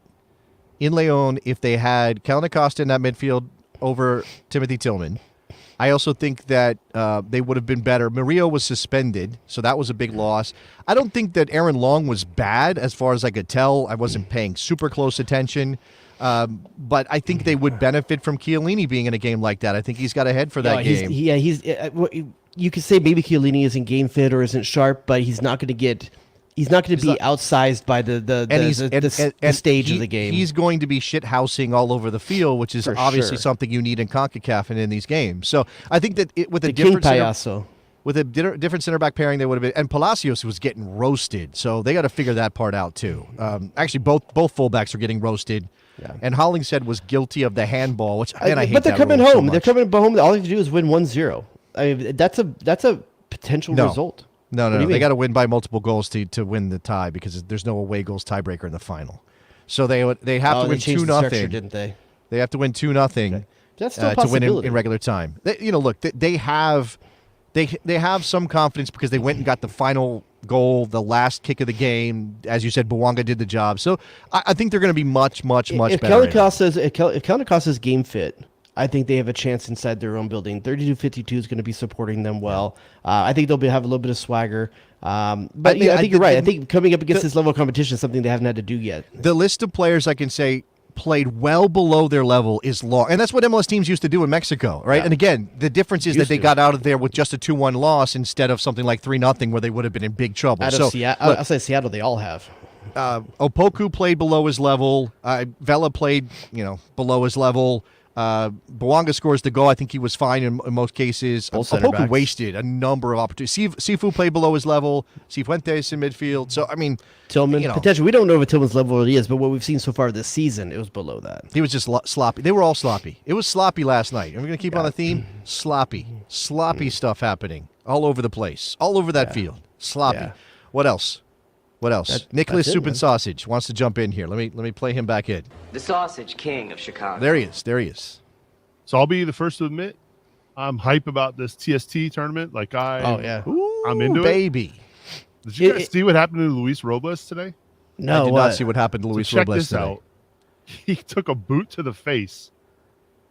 in Leon if they had Kellen Acosta in that midfield over Timothy Tillman. I also think that they would have been better. Murillo was suspended, so that was a big loss. I don't think that Aaron Long was bad as far as I could tell. I wasn't paying super close attention. But I think they would benefit from Chiellini being in a game like that. I think he's got a head for that game. You could say maybe Chiellini isn't game fit or isn't sharp, but he's not going to get. He's not going to be outsized by the stage of the game. He's going to be shithousing all over the field, which is obviously something you need in CONCACAF and in these games. So I think that with a different different center back pairing, they would have been. And Palacios was getting roasted, so they got to figure that part out too. Actually, both fullbacks are getting roasted. Yeah. And Hollingshead was guilty of the handball, which I hate. But they're that coming rule so home. much. They're coming home. All you have to do is win 1-0. I mean, that's a potential result. No. They got to win by multiple goals to win the tie because there's no away goals tiebreaker in the final. So they have to win 2-0, didn't they? They have to win 2-0 That's still a to win possibility. in regular time. They have some confidence because they went and got the final goal, the last kick of the game. As you said, Bouanga did the job. So I think they're going to be much better. If Kellen Acosta's game fit, I think they have a chance inside their own building. 32-52 is going to be supporting them well. I think they'll have a little bit of swagger. But I think you're right. I think coming up against this level of competition is something they haven't had to do yet. The list of players I can say played well below their level is long. And that's what MLS teams used to do in Mexico, right? Yeah. And again, the difference is that they got out of there with just a 2-1 loss instead of something like 3-0 where they would have been in big trouble. I'll say Seattle, they all have. Opoku played below his level. Vela played, below his level. Bouanga scores the goal. I think he was fine in most cases. Opoku wasted a number of opportunities. Sifu played below his level. Cifuentes in midfield. So, I mean, Tillman, potentially. We don't know what Tillman's level really is, but what we've seen so far this season, it was below that. He was just sloppy. They were all sloppy. It was sloppy last night. And we're going to keep on the theme. Sloppy stuff happening all over the place, all over that field. Sloppy. Yeah. What else? Nicholas Soup and Sausage wants to jump in here. Let me play him back in. The Sausage King of Chicago. There he is. So I'll be the first to admit I'm hype about this TST tournament. I'm into baby. It. Did you guys see what happened to Luis Robles today? No, I did not see what happened to Luis Robles today. Out. He took a boot to the face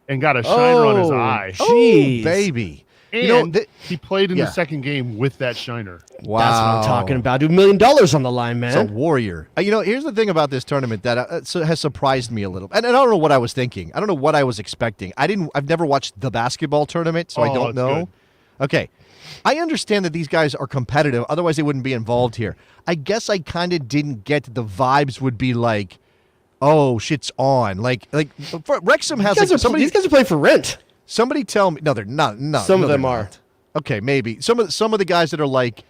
and got a shiner on his eye. Jeez. Baby. And he played in the second game with that shiner. Wow. That's what I'm talking about. $1 million on the line, man. It's a warrior. Here's the thing about this tournament that has surprised me a little. And I don't know what I was thinking. I don't know what I was expecting. I've never watched the basketball tournament, so I don't know. Good. Okay. I understand that these guys are competitive. Otherwise, they wouldn't be involved here. I guess I kind of didn't get the vibes would be like, oh, shit's on. Like Wrexham has these guys are playing for rent. Somebody tell me. No, they're not. No, some of them are. Not. Okay, maybe some of the guys that are like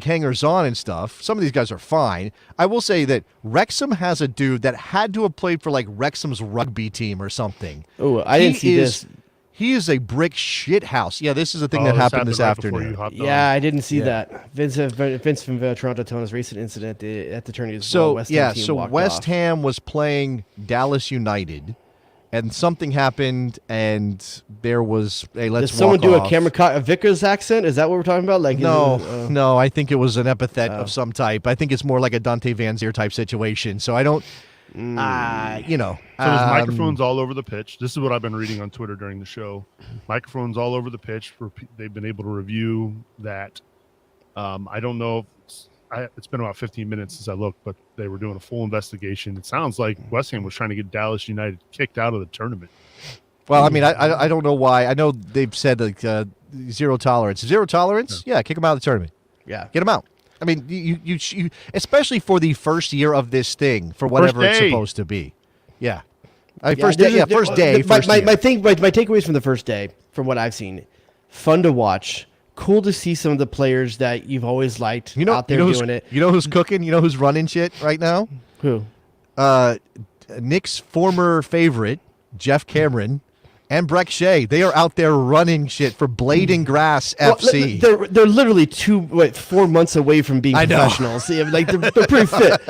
hangers on and stuff. Some of these guys are fine. I will say that Wrexham has a dude that had to have played for like Wrexham's rugby team or something. Oh, I didn't see this. He is a brick shit house. Yeah, this is a thing that happened this afternoon. Yeah, I didn't see that. Vince from Toronto told us recent incident at the tourney. West Ham was playing Dallas United. And something happened, and there was a let's. Did someone do off. a Vickers accent? Is that what we're talking about? Like no. I think it was an epithet of some type. I think it's more like a Dante Van Zier type situation. So I don't, So there's microphones all over the pitch. This is what I've been reading on Twitter during the show. Microphones all over the pitch. They've been able to review that. I don't know if it's been about 15 minutes since I looked, but they were doing a full investigation. It sounds like West Ham was trying to get Dallas United kicked out of the tournament. Well, I mean, I don't know why. I know they've said like zero tolerance. Zero tolerance? Yeah, kick them out of the tournament. Yeah, get them out. I mean, you especially for the first year of this thing, for whatever it's supposed to be. Yeah. First day. My takeaways from the first day, from what I've seen, fun to watch. Cool to see some of the players that you've always liked out there doing it. You know who's cooking? You know who's running shit right now? Who? Nick's former favorite, Jeff Cameron, and Breck Shea. They are out there running shit for Blade and Grass FC. They're literally 4 months away from being professionals. Like they're pretty fit.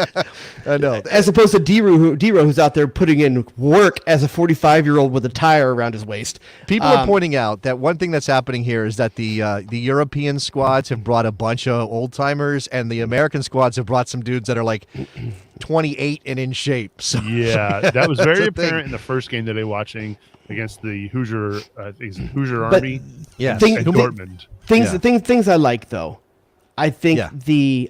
I know. As opposed to Dero, who's out there putting in work as a 45-year-old with a tire around his waist. People are pointing out that one thing that's happening here is that the European squads have brought a bunch of old timers, and the American squads have brought some dudes that are like 28 and in shape. So, yeah, that was very apparent in the first game today watching against the Hoosier Army. Yeah, and Dortmund. Things I like though. I think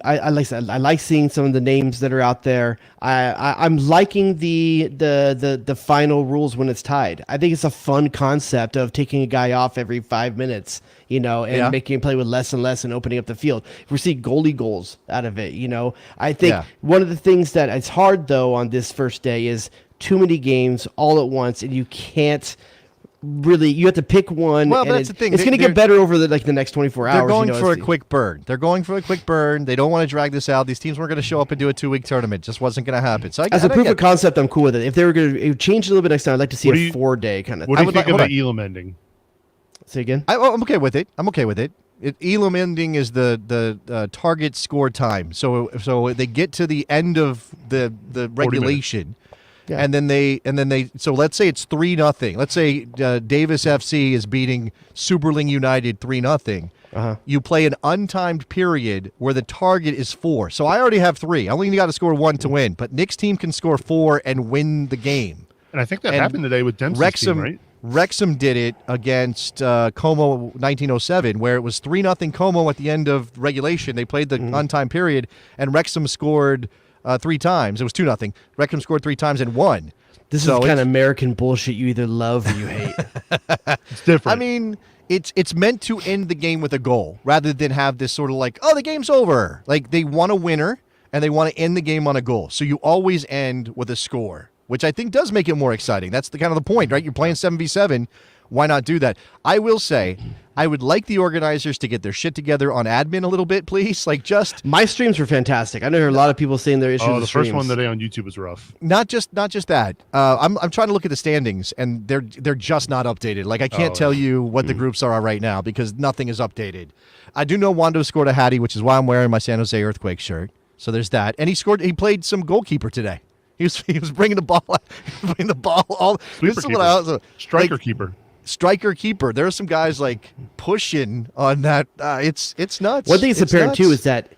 I like seeing some of the names that are out there. I'm liking the final rules when it's tied. I think it's a fun concept of taking a guy off every 5 minutes, and making him play with less and less and opening up the field. We're seeing goalie goals out of it. I think one of the things that it's hard though on this first day is too many games all at once, and you can't really. You have to pick one. Well, that's the thing. It's going to get better over the next 24 hours. They're going for a quick burn. They don't want to drag this out. These teams weren't going to show up and do a 2-week tournament. Just wasn't going to happen. So as a proof of concept, I'm cool with it. If they were going to change a little bit next time, I'd like to see a 4-day kind of. What do you think of the Elam ending? Say again. I'm okay with it. Elam ending is the target score time. So they get to the end of the regulation. Yeah. And then they so let's say it's 3-0. Let's say Davis FC is beating Superling United 3-0. You play an untimed period where the target is 4. So I already have 3. I only got to score 1 to win, but Nick's team can score 4 and win the game. And I think that happened today with Dempsey's team, right? Wrexham did it against Como 1907, where it was 3-0 Como at the end of regulation. They played the untimed period, and Wrexham scored 3 times. It was 2-0. Wrexham scored 3 times and won. This is kind of American bullshit you either love or you hate. It's different. I mean, it's meant to end the game with a goal rather than have this sort of like, oh, the game's over. Like they want a winner and they want to end the game on a goal. So you always end with a score, which I think does make it more exciting. That's the kind of the point, right? You're playing 7v7. Why not do that? I will say, I would like the organizers to get their shit together on admin a little bit, please. Like just my streams were fantastic. I know there are a lot of people saying their issues. Oh, the first one today on YouTube was rough. Not just that. I'm trying to look at the standings, and they're just not updated. Like I can't tell you what the groups are right now because nothing is updated. I do know Wando scored a hattie, which is why I'm wearing my San Jose Earthquake shirt. So there's that, and he played some goalkeeper today. He was bringing the ball, Striker keeper. There are some guys like pushing on that. It's nuts. One thing that's apparent too is that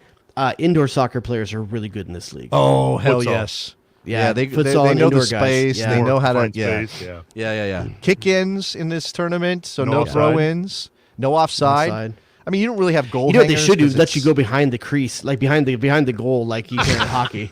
indoor soccer players are really good in this league. Oh hell yes, yeah. They know the space. Yeah. They know how to space, yeah. Kick-ins in this tournament, so no throw-ins, no offside. I mean, you don't really have goal. You know what they should do? Let you go behind the crease, like behind the goal, like you can in hockey.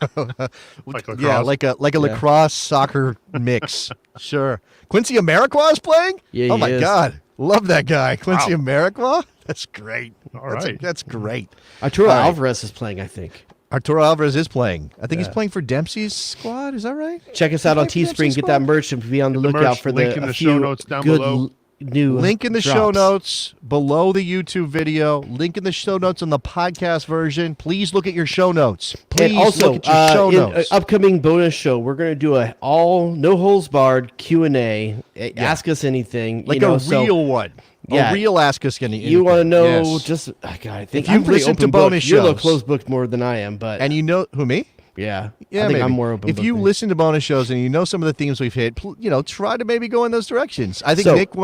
like a lacrosse soccer mix. Sure. Quincy Amarikwa is playing? Yeah, oh my God. Love that guy. Quincy Amarikwa? That's great. All right. That's great. Arturo Alvarez is playing, I think. Arturo Alvarez is playing. I think he's playing for Dempsey's squad. Is that right? Check us out on Teespring. Get that merch and be on the lookout for link in the show notes down below. New link in the show notes below the YouTube video. Link in the show notes on the podcast version. Please look at your show notes. Please and also, look at your show notes. Upcoming bonus show, we're going to do a all no holds barred Q&A. Ask us anything, like a real one. A real ask us anything. You want to know? Just God, I think you've listened to bonus shows. You're a little close booked more than I am, but and you know who me? Yeah, I think maybe. I'm more open. If you listen to bonus shows and you know some of the themes we've hit, try to maybe go in those directions. I think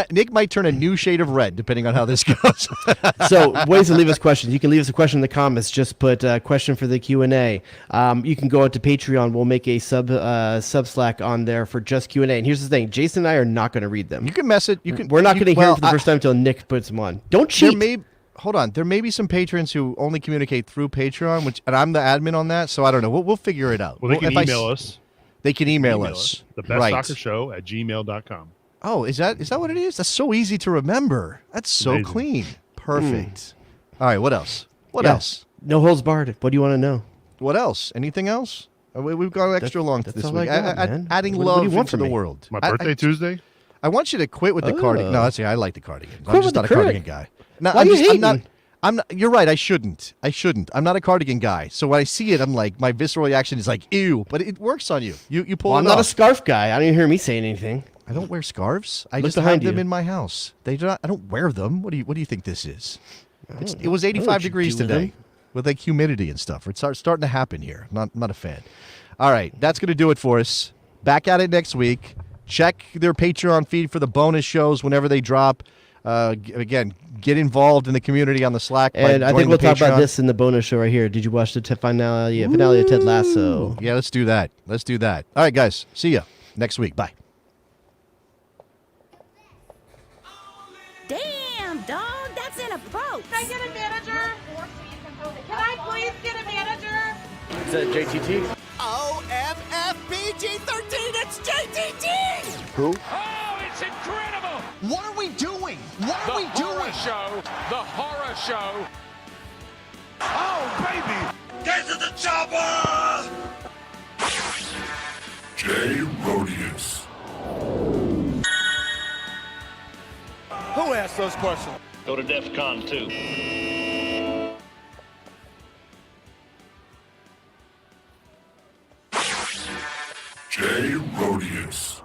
Nick might turn a new shade of red depending on how this goes. So ways to leave us questions. You can leave us a question in the comments. Just put question for the Q&A. You can go out to Patreon. We'll make a sub Slack on there for just Q&A. And here's the thing: Jason and I are not going to read them. You can mess it. We're not going to hear it for the first time until Nick puts them on. Don't cheat. hold on. There may be some patrons who only communicate through Patreon, and I'm the admin on that, so I don't know. We'll figure it out. Well, they can email us. They can email us. thebestsoccershow@gmail.com. Oh, is that what it is? That's so easy to remember. That's so Amazing. clean. Perfect. All right, what else? What else? No holds barred. What do you want to know? What else? Anything else? We've gone extra long this all week. I got, man. Adding What do love you want into from the me? world. My birthday Tuesday? I want you to quit with the cardigan. No, I like the cardigan. I'm Quit just with not the a cardigan guy. No, Why are you hating? I'm not. You're right. I shouldn't. I'm not a cardigan guy. So when I see it, I'm like, my visceral reaction is like, ew. But it works on you. You pull Well, it I'm not a off. scarf guy. I don't even hear me saying anything. I don't wear scarves. I Look just have behind them you. in my house. They do not. I don't wear them. What do you think this is? It was I don't know 85 what you degrees do with today them. with like humidity and stuff. It's starting to happen here. Not a fan. All right, that's going to do it for us. Back at it next week. Check their Patreon feed for the bonus shows whenever they drop. Again, get involved in the community on the Slack. And I think joining we'll the talk about Patreon. this in the bonus show right here. Did you watch the finale of Ted Lasso? Yeah, let's do that. All right, guys. See ya next week. Bye. Damn, dog, that's an approach. Can I get a manager? Can I please get a manager? Is that JTT? OMFPG-13, it's JTT! Who? Oh, it's incredible! What are we doing? What are we doing? The horror show. Oh, baby! Get to the chopper! Jay Rodius. Who asked those questions? Go to DEF CON 2. Jay Rodius.